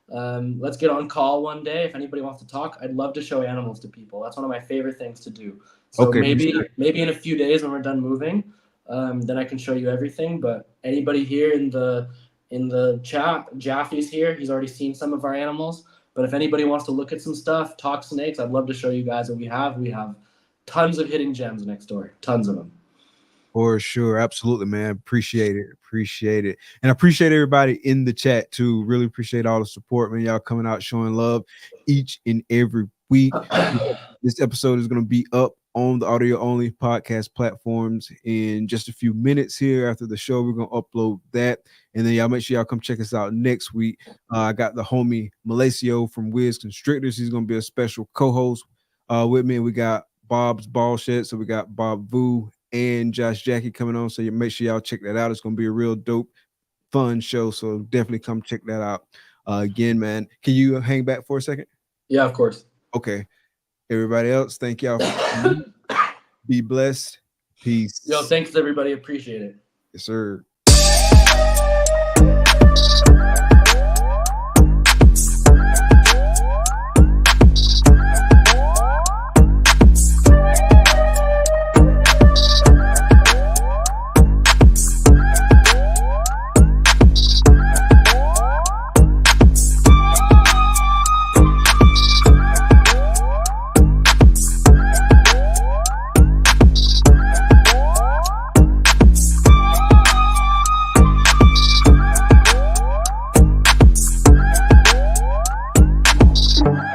Let's get on call one day. If anybody wants to talk, I'd love to show animals to people. That's one of my favorite things to do. So Okay. maybe in a few days when we're done moving, then I can show you everything. But anybody here in the chat, Jaffe's here. He's already seen some of our animals. But if anybody wants to look at some stuff, talk snakes, I'd love to show you guys what we have. We have tons of hidden gems next door, tons of them. For sure. Absolutely, man. Appreciate it. And I appreciate everybody in the chat too. Really appreciate all the support, man. Y'all coming out showing love each and every week. This episode is going to be up on the audio only podcast platforms in just a few minutes here after the show. We're going to upload that. And then y'all make sure y'all come check us out next week. I got the homie Malacio from Wiz Constrictors. He's going to be a special co-host with me. And we got Bob's Ball Shed. So we got Bob Vu and Josh Jackie coming on. So you make sure y'all check that out. It's going to be a real dope fun show. So definitely come check that out. Again, man, can you hang back for a second? Yeah, of course. Okay. Everybody else, thank y'all. Be blessed. Peace. Yo, thanks everybody. Appreciate it. Yes, sir.